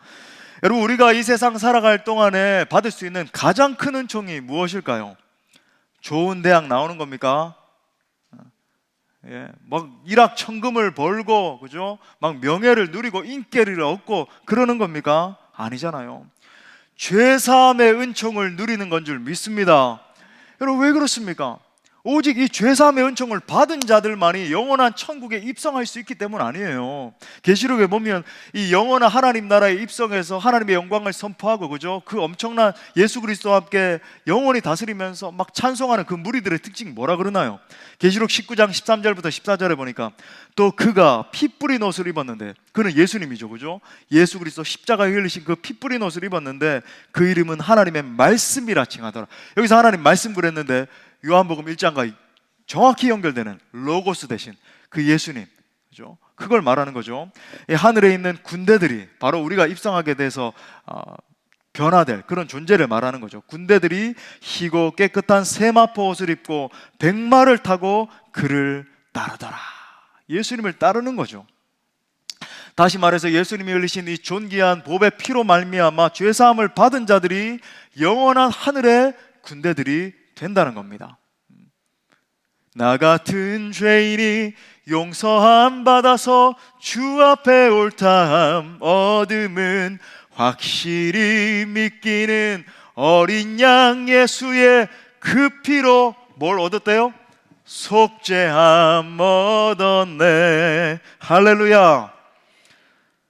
여러분, 우리가 이 세상 살아갈 동안에 받을 수 있는 가장 큰 은총이 무엇일까요? 좋은 대학 나오는 겁니까? 예, 막 일확천금을 벌고, 그죠? 막 명예를 누리고 인기를 얻고 그러는 겁니까? 아니잖아요. 죄사함의 은총을 누리는 건 줄 믿습니다. 여러분, 왜 그렇습니까? 오직 이 죄사함의 은총을 받은 자들만이 영원한 천국에 입성할 수 있기 때문 아니에요. 계시록에 보면 이 영원한 하나님 나라에 입성해서 하나님의 영광을 선포하고, 그죠? 그 엄청난 예수 그리스도와 함께 영원히 다스리면서 막 찬송하는 그 무리들의 특징이 뭐라 그러나요? 계시록 19장 13절부터 14절에 보니까 또 그가 피 뿌린 옷을 입었는데, 그는 예수님이죠, 그죠? 예수 그리스도 십자가에 흘리신 그 피 뿌린 옷을 입었는데 그 이름은 하나님의 말씀이라 칭하더라. 여기서 하나님 말씀 그랬는데 요한복음 1장과 정확히 연결되는 로고스 대신 그 예수님, 그죠? 그걸 말하는 거죠. 이 하늘에 있는 군대들이 바로 우리가 입성하게 돼서 변화될 그런 존재를 말하는 거죠. 군대들이 희고 깨끗한 세마포 옷을 입고 백마를 타고 그를 따르더라. 예수님을 따르는 거죠. 다시 말해서 예수님이 흘리신 이 존귀한 보배 피로 말미암아 죄사함을 받은 자들이 영원한 하늘의 군대들이 된다는 겁니다. 나 같은 죄인이 용서함 받아서 주 앞에 옳다함 얻음은 확실히 믿기는 어린 양 예수의 그 피로 뭘 얻었대요? 속죄함 얻었네. 할렐루야.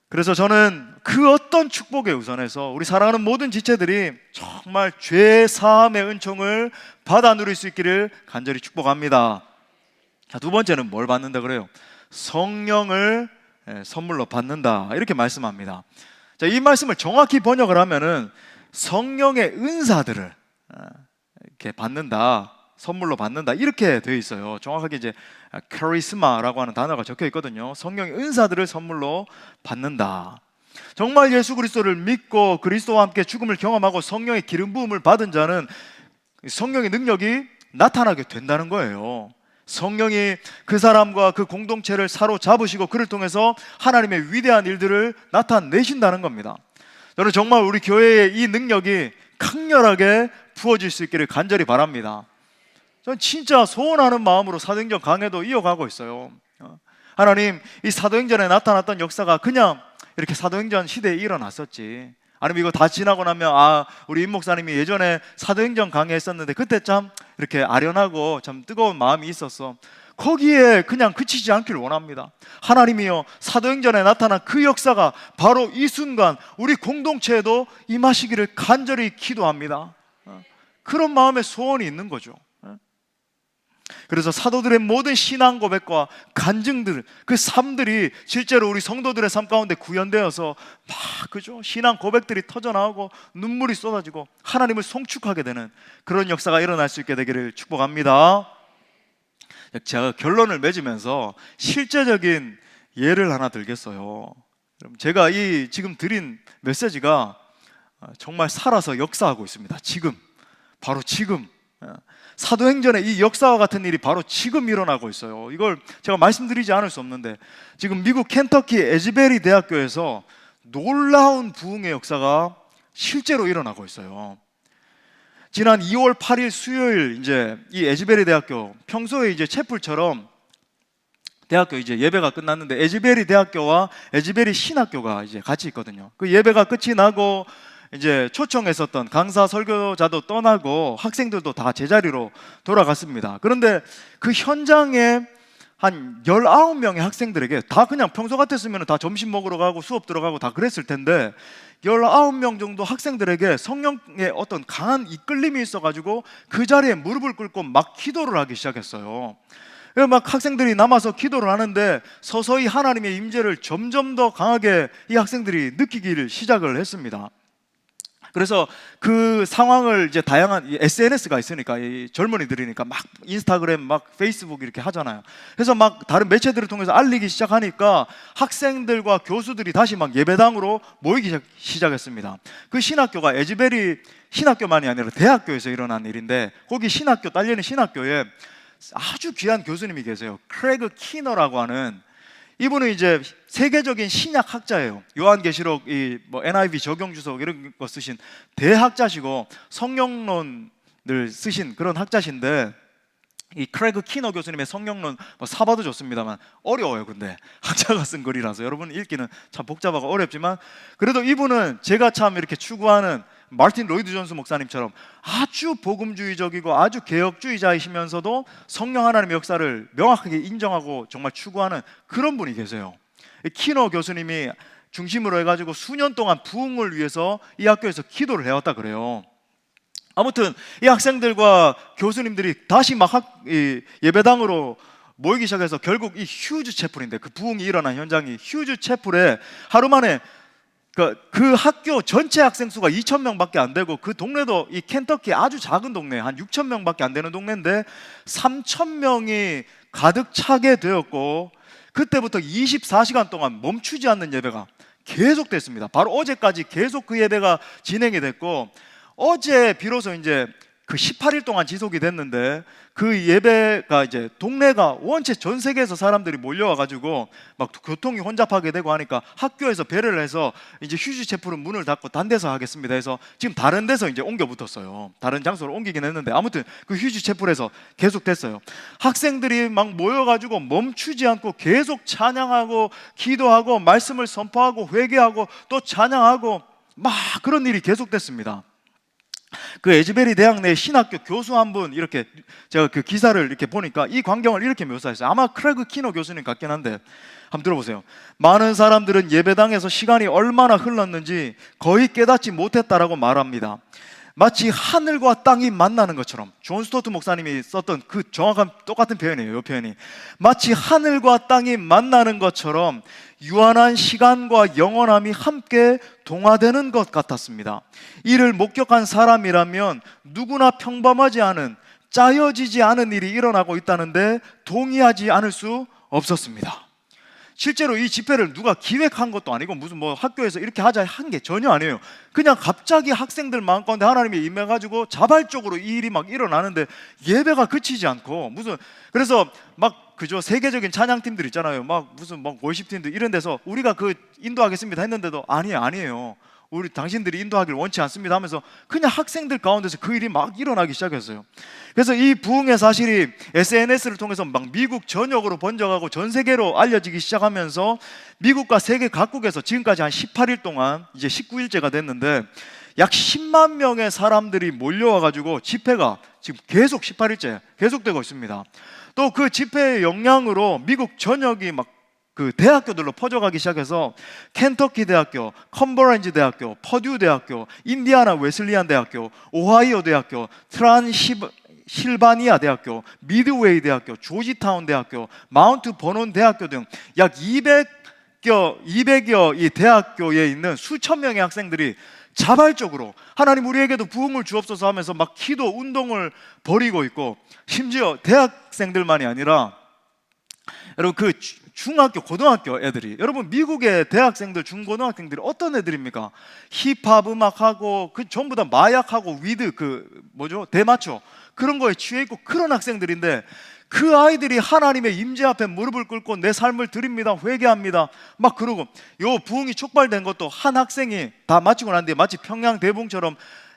그래서 저는 그 어떤 축복에 우선해서 우리 사랑하는 모든 지체들이 정말 죄 사함의 은총을 받아 누릴 수 있기를 간절히 축복합니다. 자, 두 번째는 뭘 받는다 그래요? 성령을 선물로 받는다, 이렇게 말씀합니다. 자, 이 말씀을 정확히 번역을 하면은 성령의 은사들을 이렇게 받는다, 선물로 받는다, 이렇게 되어 있어요. 정확하게 이제 카리스마라고 하는 단어가 적혀 있거든요. 성령의 은사들을 선물로 받는다. 정말 예수 그리스도를 믿고 그리스도와 함께 죽음을 경험하고 성령의 기름 부음을 받은 자는 성령의 능력이 나타나게 된다는 거예요. 성령이 그 사람과 그 공동체를 사로잡으시고 그를 통해서 하나님의 위대한 일들을 나타내신다는 겁니다. 저는 정말 우리 교회의 이 능력이 강렬하게 부어질 수 있기를 간절히 바랍니다. 저는 진짜 소원하는 마음으로 사도행전 강해도 이어가고 있어요. 하나님, 이 사도행전에 나타났던 역사가 그냥 이렇게 사도행전 시대에 일어났었지, 아니면 이거 다 지나고 나면 우리 임 목사님이 예전에 사도행전 강의했었는데 그때 참 이렇게 아련하고 참 뜨거운 마음이 있었어, 거기에 그냥 그치지 않기를 원합니다. 하나님이여 사도행전에 나타난 그 역사가 바로 이 순간 우리 공동체에도 임하시기를 간절히 기도합니다. 그런 마음의 소원이 있는 거죠. 그래서 사도들의 모든 신앙 고백과 간증들, 그 삶들이 실제로 우리 성도들의 삶 가운데 구현되어서 막 그죠? 신앙 고백들이 터져나오고 눈물이 쏟아지고 하나님을 송축하게 되는 그런 역사가 일어날 수 있게 되기를 축복합니다. 제가 결론을 맺으면서 실제적인 예를 하나 들겠어요. 제가 이 지금 드린 메시지가 정말 살아서 역사하고 있습니다. 지금, 바로 지금. 사도행전의 이 역사와 같은 일이 바로 지금 일어나고 있어요. 이걸 제가 말씀드리지 않을 수 없는데, 지금 미국 켄터키 에즈베리 대학교에서 놀라운 부흥의 역사가 실제로 일어나고 있어요. 지난 2월 8일 수요일 이제 이 에즈베리 대학교, 평소에 이제 채플처럼 대학교 이제 예배가 끝났는데 에즈베리 대학교와 에즈베리 신학교가 이제 같이 있거든요. 그 예배가 끝이 나고 이제 초청했었던 강사 설교자도 떠나고 학생들도 다 제자리로 돌아갔습니다. 그런데 그 현장에 한 19명의 학생들에게 다 그냥 평소 같았으면 다 점심 먹으러 가고 수업 들어가고 다 그랬을 텐데 19명 정도 학생들에게 성령의 어떤 강한 이끌림이 있어가지고 그 자리에 무릎을 꿇고 막 기도를 하기 시작했어요. 막 학생들이 남아서 기도를 하는데 서서히 하나님의 임재를 점점 더 강하게 이 학생들이 느끼기를 시작을 했습니다. 그래서 그 상황을 이제 다양한 SNS가 있으니까 이 젊은이들이니까 막 인스타그램 막 페이스북 이렇게 하잖아요. 그래서 막 다른 매체들을 통해서 알리기 시작하니까 학생들과 교수들이 다시 막 예배당으로 모이기 시작했습니다. 그 신학교가 에즈베리 신학교만이 아니라 대학교에서 일어난 일인데, 거기 신학교 딸려있는 신학교에 아주 귀한 교수님이 계세요. 크레그 키너라고 하는, 이분은 이제 세계적인 신약 학자예요. 요한계시록 이 뭐 NIV 적용 주석 이런 거 쓰신 대학자시고 성령론을 쓰신 그런 학자신데, 이 크레그 키너 교수님의 성령론 뭐 사봐도 좋습니다만 어려워요. 근데 학자가 쓴 글이라서 여러분 읽기는 참 복잡하고 어렵지만, 그래도 이분은 제가 참 이렇게 추구하는 마틴 로이드 존스 목사님처럼 아주 복음주의적이고 아주 개혁주의자이시면서도 성령 하나님의 역사를 명확하게 인정하고 정말 추구하는 그런 분이 계세요. 키너 교수님이 중심으로 해가지고 수년 동안 부흥을 위해서 이 학교에서 기도를 해왔다 그래요. 아무튼 이 학생들과 교수님들이 다시 막 예배당으로 모이기 시작해서 결국 이 휴즈 채플인데, 그 부흥이 일어난 현장이 휴즈 채플에 하루 만에 그 학교 전체 학생 수가 2,000명밖에 안 되고, 그 동네도 이 켄터키 아주 작은 동네 한 6,000명밖에 안 되는 동네인데 3,000명이 가득 차게 되었고, 그때부터 24시간 동안 멈추지 않는 예배가 계속됐습니다. 바로 어제까지 계속 그 예배가 진행이 됐고, 어제 비로소 이제 그 18일 동안 지속이 됐는데, 그 예배가 이제 동네가 원체 전 세계에서 사람들이 몰려와가지고 막 교통이 혼잡하게 되고 하니까 학교에서 배려를 해서 이제 휴지 채플은 문을 닫고 딴 데서 하겠습니다 해서 지금 다른 데서 이제 옮겨 붙었어요. 다른 장소로 옮기긴 했는데 아무튼 그 휴지 채플에서 계속 됐어요. 학생들이 막 모여가지고 멈추지 않고 계속 찬양하고 기도하고 말씀을 선포하고 회개하고 또 찬양하고 막 그런 일이 계속됐습니다. 그 에즈베리 대학 내 신학교 교수 한 분, 이렇게 제가 그 기사를 이렇게 보니까 이 광경을 이렇게 묘사했어요. 아마 크레그 키너 교수님 같긴 한데 한번 들어보세요. 많은 사람들은 예배당에서 시간이 얼마나 흘렀는지 거의 깨닫지 못했다라고 말합니다. 마치 하늘과 땅이 만나는 것처럼, 존 스토트 목사님이 썼던 그 정확한 똑같은 표현이에요. 이 표현이 마치 하늘과 땅이 만나는 것처럼 유한한 시간과 영원함이 함께 동화되는 것 같았습니다. 이를 목격한 사람이라면 누구나 평범하지 않은, 짜여지지 않은 일이 일어나고 있다는데 동의하지 않을 수 없었습니다. 실제로 이 집회를 누가 기획한 것도 아니고 무슨 뭐 학교에서 이렇게 하자 한 게 전혀 아니에요. 그냥 갑자기 학생들 마음 가운데 하나님이 임해가지고 자발적으로 이 일이 막 일어나는데 예배가 그치지 않고, 무슨 그래서 막 그죠, 세계적인 찬양팀들 있잖아요. 막 무슨 막 월십팀들 이런 데서 우리가 그 인도하겠습니다 했는데도 아니에요. 우리 당신들이 인도하기를 원치 않습니다 하면서 그냥 학생들 가운데서 그 일이 막 일어나기 시작했어요. 그래서 이 부흥의 사실이 SNS를 통해서 막 미국 전역으로 번져가고 전 세계로 알려지기 시작하면서 미국과 세계 각국에서 지금까지 한 18일 동안 이제 19일째가 됐는데 약 10만 명의 사람들이 몰려와가지고 집회가 지금 계속 18일째 계속되고 있습니다. 또 그 집회의 영향으로 미국 전역이 막 그 대학교들로 퍼져가기 시작해서 켄터키 대학교, 컴버랜즈 대학교, 퍼듀 대학교, 인디아나 웨슬리안 대학교, 오하이오 대학교, 트란실바니아 대학교, 미드웨이 대학교, 조지타운 대학교, 마운트 버논 대학교 등 약 200여 이 대학교에 있는 수천 명의 학생들이 자발적으로 하나님 우리에게도 부흥을 주옵소서 하면서 막 기도 운동을 벌이고 있고, 심지어 대학생들만이 아니라 여러분 그 중학교, 고등학교 애들이, 여러분 미국의 대학생들, 중고등학생들이 어떤 애들입니까? 힙합 음악하고 그 전부 다 마약하고 위드 그 뭐죠? 대마초 그런 거에 취해 있고 그런 학생들인데, 그 아이들이 하나님의 임재 앞에 무릎을 꿇고 내 삶을 드립니다, 회개합니다 막 그러고, 요 부흥이 촉발된 것도 한 학생이 다 마치고 난 뒤에 마치 평양 대붕처럼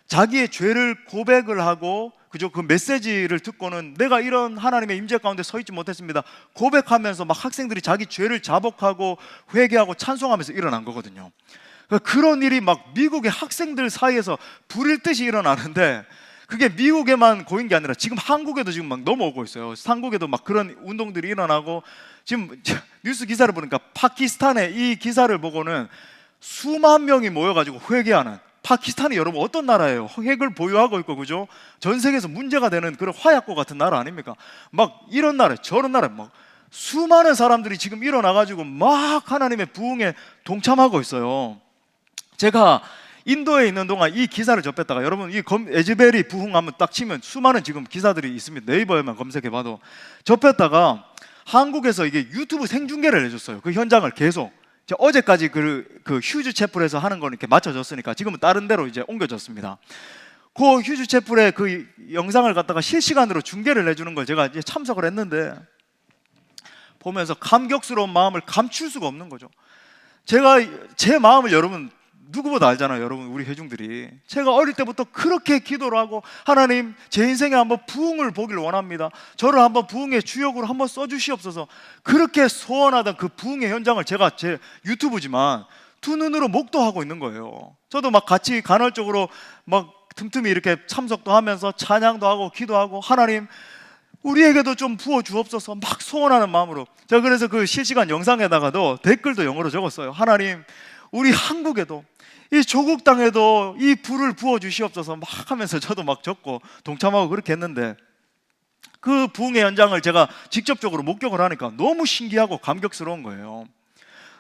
자기의 죄를 고백을 하고, 그죠? 그 메시지를 듣고는 내가 이런 하나님의 임재 가운데 서 있지 못했습니다 고백하면서 막 학생들이 자기 죄를 자복하고 회개하고 찬송하면서 일어난 거거든요. 그런 일이 막 미국의 학생들 사이에서 불일 듯이 일어나는데, 그게 미국에만 고인 게 아니라 지금 한국에도 지금 막 넘어오고 있어요. 한국에도 막 그런 운동들이 일어나고, 지금 뉴스 기사를 보니까 파키스탄의 이 기사를 보고는 수만 명이 모여가지고 회개하는, 파키스탄이 여러분 어떤 나라예요? 핵을 보유하고 있고, 그죠? 전 세계에서 문제가 되는 그런 화약고 같은 나라 아닙니까? 막 이런 나라 저런 나라 막 수많은 사람들이 지금 일어나가지고 막 하나님의 부흥에 동참하고 있어요. 제가 인도에 있는 동안 이 기사를 접했다가, 여러분 이 에즈베리 부흥 한번 딱 치면 수많은 지금 기사들이 있습니다. 네이버에만 검색해봐도. 접했다가 한국에서 이게 유튜브 생중계를 해줬어요. 그 현장을 계속. 어제까지 그 휴즈 채플에서 하는 걸 이렇게 맞춰줬으니까 지금은 다른 데로 이제 옮겨졌습니다. 그 휴즈 채플의 그 영상을 갖다가 실시간으로 중계를 해주는 걸 제가 이제 참석을 했는데, 보면서 감격스러운 마음을 감출 수가 없는 거죠. 제가 제 마음을 여러분 누구보다 알잖아요. 여러분 우리 회중들이, 제가 어릴 때부터 그렇게 기도를 하고, 하나님 제 인생에 한번 부흥을 보길 원합니다, 저를 한번 부흥의 주역으로 한번 써주시옵소서, 그렇게 소원하던 그 부흥의 현장을 제가 제 유튜브지만 두 눈으로 목도하고 있는 거예요. 저도 막 같이 간헐적으로 막 틈틈이 이렇게 참석도 하면서 찬양도 하고 기도하고, 하나님 우리에게도 좀 부어 주옵소서 막 소원하는 마음으로. 제가 그래서 그 실시간 영상에다가도 댓글도 영어로 적었어요. 하나님 우리 한국에도, 이 조국 땅에도 이 불을 부어 주시옵소서 막 하면서 저도 막 적고 동참하고 그렇게 했는데, 그 부흥의 현장을 제가 직접적으로 목격을 하니까 너무 신기하고 감격스러운 거예요.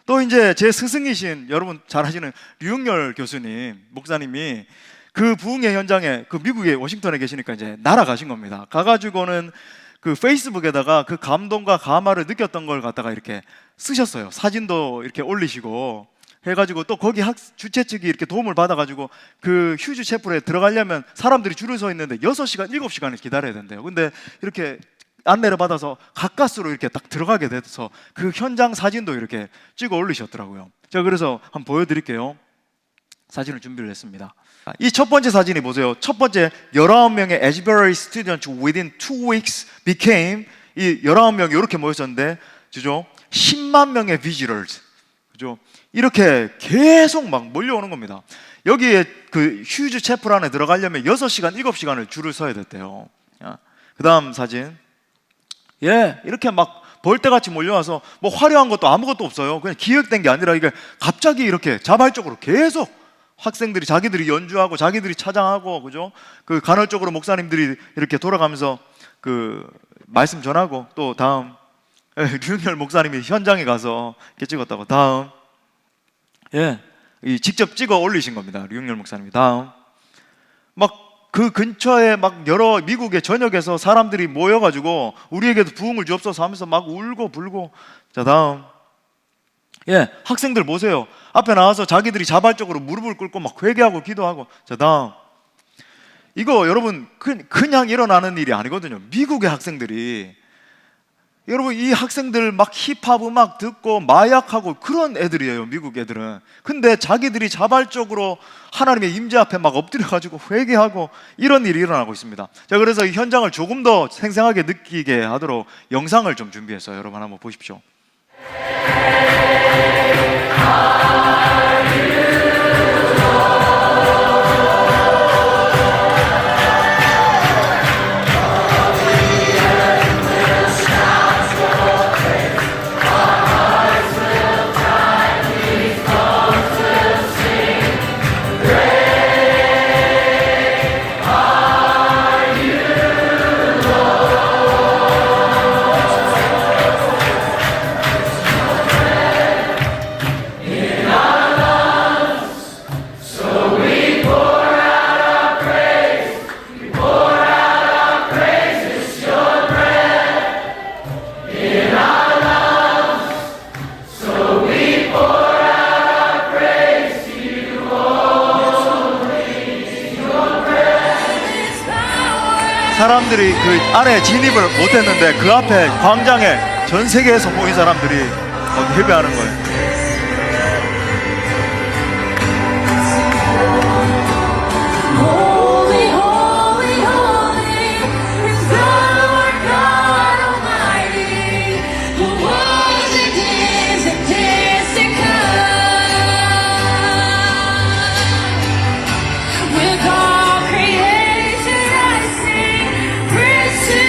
또 이제 제 스승이신, 여러분 잘 아시는 류영열 교수님, 목사님이 그 부흥의 현장에, 그 미국의 워싱턴에 계시니까 이제 날아가신 겁니다. 가가지고는 그 페이스북에다가 그 감동과 감화를 느꼈던 걸 갖다가 이렇게 쓰셨어요. 사진도 이렇게 올리시고 해가지고, 또 거기 주최 측이 이렇게 도움을 받아가지고 그 휴즈 채플에 들어가려면 사람들이 줄을 서 있는데 6시간, 7시간을 기다려야 된대요. 근데 이렇게 안내를 받아서 가까스로 이렇게 딱 들어가게 돼서 그 현장 사진도 이렇게 찍어 올리셨더라고요. 제가 그래서 한번 보여드릴게요. 사진을 준비를 했습니다. 이 첫 번째 사진이 보세요. 첫 번째, 19명의 Asbury students within 2 weeks became, 이 19명이 이렇게 모였었는데, 그죠? 10만 명의 visitors, 그죠? 이렇게 계속 막 몰려오는 겁니다. 여기에 그 휴즈 채플 안에 들어가려면 6시간, 7시간을 줄을 서야 됐대요. 그 다음 사진. 예, 이렇게 막 벌떼같이 몰려와서 뭐 화려한 것도 아무것도 없어요. 그냥 기획된 게 아니라 이게 갑자기 이렇게 자발적으로 계속 학생들이 자기들이 연주하고 자기들이 차장하고, 그죠? 그 간헐적으로 목사님들이 이렇게 돌아가면서 그 말씀 전하고, 또 다음 류영열 목사님이 현장에 가서 이렇게 찍었다고. 다음. 예, 직접 찍어 올리신 겁니다. 류영열 목사님이. 다음. 막 그 근처에 막 여러 미국의 전역에서 사람들이 모여가지고 우리에게도 부흥을 주옵소서 하면서 막 울고 불고. 자, 다음. 예, 학생들 보세요. 앞에 나와서 자기들이 자발적으로 무릎을 꿇고 막 회개하고 기도하고. 자, 다음. 이거 여러분 그냥 일어나는 일이 아니거든요. 미국의 학생들이, 여러분 이 학생들 막 힙합 음악 듣고 마약하고 그런 애들이에요, 미국 애들은. 근데 자기들이 자발적으로 하나님의 임재 앞에 막 엎드려가지고 회개하고 이런 일이 일어나고 있습니다. 자, 그래서 이 현장을 조금 더 생생하게 느끼게 하도록 영상을 좀 준비했어요. 여러분 한번 보십시오. 사람들이 그 안에 진입을 못했는데 그 앞에 광장에 전 세계에서 모인 사람들이 예배하는 거예요. Holy, holy, holy is the Lord God Almighty, who was and is to come. With all creation I sing, praise to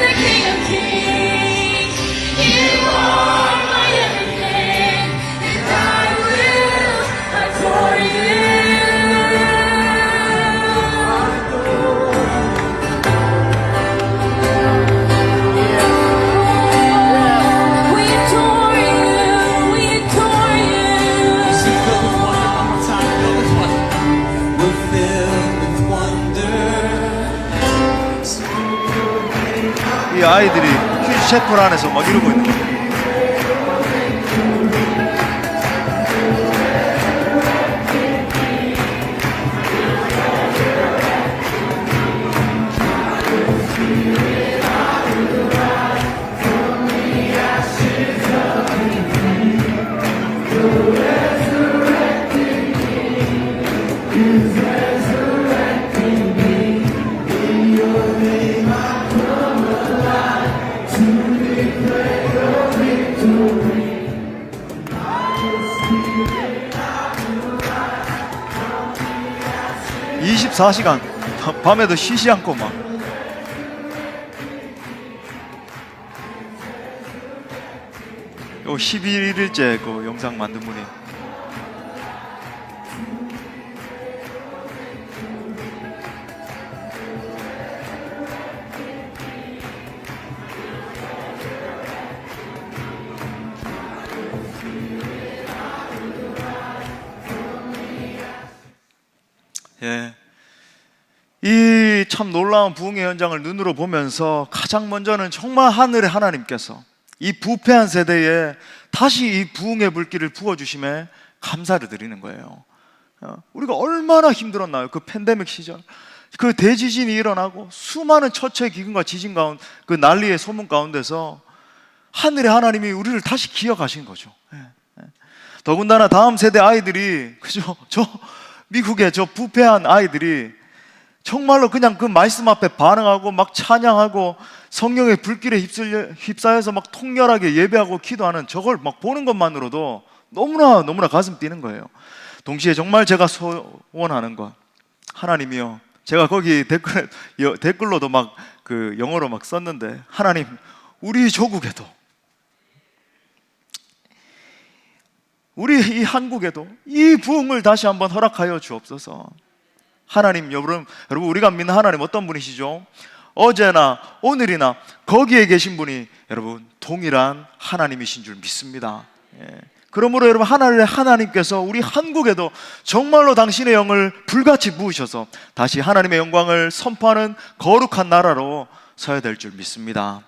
the King of Kings. You are my everything, and I will adore you. We adore you, we adore you. We're filled with wonder. 이 아이들이 퀴즈 셰플 안에서 막 이러고 있는 거예요. (24시간) 밤에도 쉬지 않고 막 요 11일째 그 영상 만든 분이 예. 이 참 놀라운 부흥의 현장을 눈으로 보면서 가장 먼저는 정말 하늘의 하나님께서 이 부패한 세대에 다시 이 부흥의 불길을 부어주심에 감사를 드리는 거예요. 우리가 얼마나 힘들었나요? 그 팬데믹 시절, 그 대지진이 일어나고 수많은 처처의 기근과 지진 가운데, 그 난리의 소문 가운데서 하늘의 하나님이 우리를 다시 기억하신 거죠. 더군다나 다음 세대 아이들이, 그죠? 저 미국의 저 부패한 아이들이 정말로 그냥 그 말씀 앞에 반응하고 막 찬양하고 성령의 불길에 휩싸여서 막 통렬하게 예배하고 기도하는 저걸 막 보는 것만으로도 너무나 가슴 뛰는 거예요. 동시에 정말 제가 소원하는 것, 하나님이요, 제가 거기 댓글로도 막 그 영어로 막 썼는데, 하나님, 우리 조국에도, 우리 이 한국에도 이 부흥을 다시 한번 허락하여 주옵소서. 하나님, 여러분 우리가 믿는 하나님 어떤 분이시죠? 어제나 오늘이나 거기에 계신 분이 여러분 동일한 하나님이신 줄 믿습니다. 그러므로 여러분, 하나님께서 우리 한국에도 정말로 당신의 영을 불같이 부으셔서 다시 하나님의 영광을 선포하는 거룩한 나라로 서야 될 줄 믿습니다.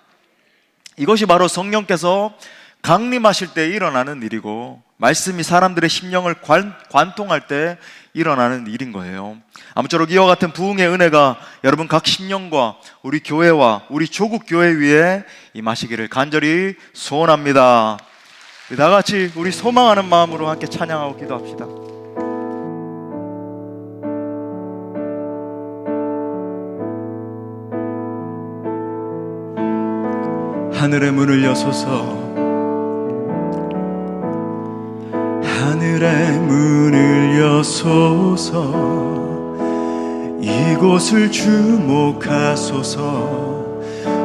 이것이 바로 성령께서 강림하실 때 일어나는 일이고, 말씀이 사람들의 심령을 관통할 때 일어나는 일인 거예요. 아무쪼록 이와 같은 부흥의 은혜가 여러분 각 심령과 우리 교회와 우리 조국 교회 위에 임하시기를 간절히 소원합니다. 다 같이 우리 소망하는 마음으로 함께 찬양하고 기도합시다. 하늘의 문을 여소서, 하늘의 문을 여소서, 이곳을 주목하소서.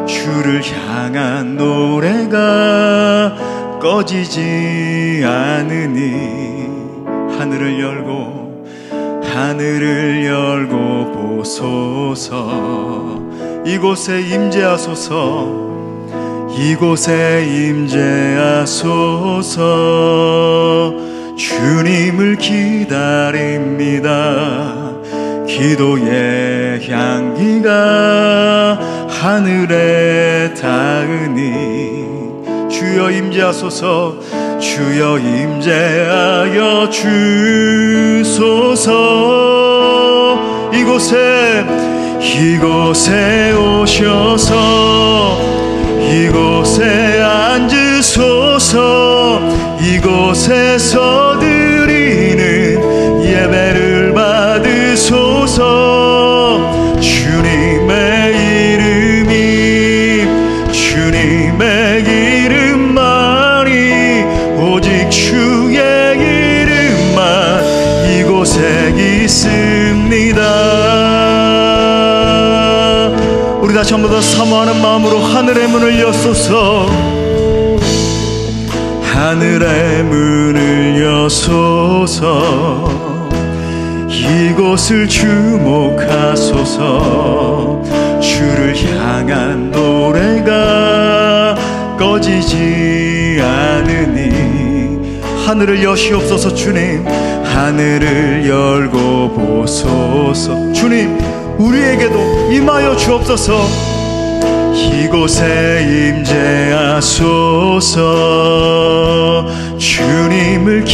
주를 향한 노래가 꺼지지 않으니 하늘을 열고 보소서. 이곳에 임재하소서, 이곳에 임재하소서. 주님을 기다립니다. 기도의 향기가 하늘에 닿으니 주여 임재하소서, 주여 임재하여 주소서. 이곳에 오셔서 이곳에 앉으소서. 이곳에서 드리는 예배를 받으소서. 주님의 이름만이 오직 주의 이름만 이곳에 있습니다. 우리 다시 한 번 더 사모하는 마음으로 하늘의 문을 여소서. 하늘의 문을 여소서. 이곳을 주목하소서. 주를 향한 노래가 꺼지지 않으니 하늘을 여시옵소서. 주님, 하늘을 열고 보소서. 주님, 우리에게도 임하여 주옵소서. 이곳에 임재하소서. 주님을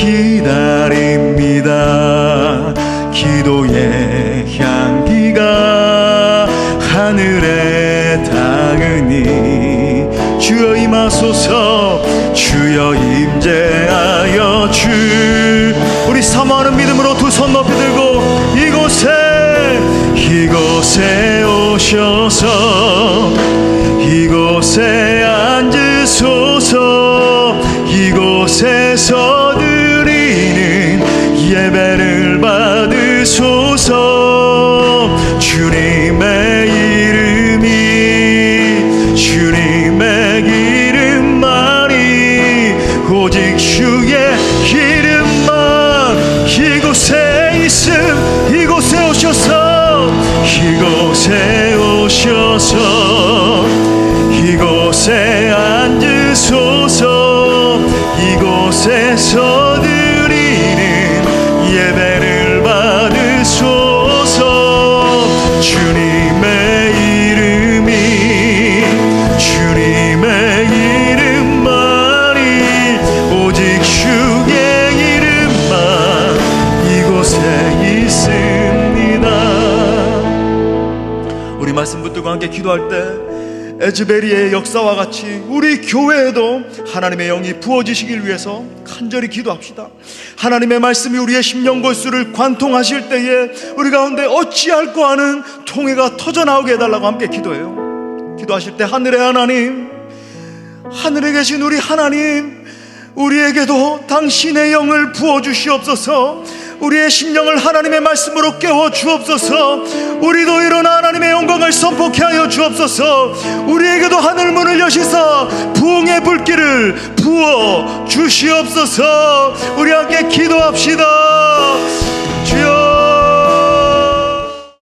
기다립니다. 기도의 향기가 하늘에 닿으니 주여 임하소서. 주여 임재하여 주. 우리 사모하는 믿음으로 두 손 높이 들고 이곳에 오셔서 이곳에 앉으소서. 이곳에서 드리는 예배를 받으소서. 주님의 이름만이 오직 주의 이름만 이곳에 있음. 이곳에 오셔서 이곳에 앉으소서. 이곳에서 드리는 예배를 받으소서. 주님의 이름만이 오직 주의 이름만 이곳에 있습니다. 우리 말씀 붙들고 함께 기도할 때 에즈베리의 역사와 같이 우리 교회에도 하나님의 영이 부어지시길 위해서 간절히 기도합시다. 하나님의 말씀이 우리의 심령 골수를 관통하실 때에 우리 가운데 어찌할꼬 하는 통해가 터져나오게 해달라고 함께 기도해요. 기도하실 때 하늘의 하나님, 하늘에 계신 우리 하나님, 우리에게도 당신의 영을 부어주시옵소서. 우리의 심령을 하나님의 말씀으로 깨워 주옵소서. 우리도 일어나 하나님의 영광을 선포케 하여 주옵소서. 우리에게도 하늘문을 여시사 부흥의 불길을 부어 주시옵소서. 우리 함께 기도합시다.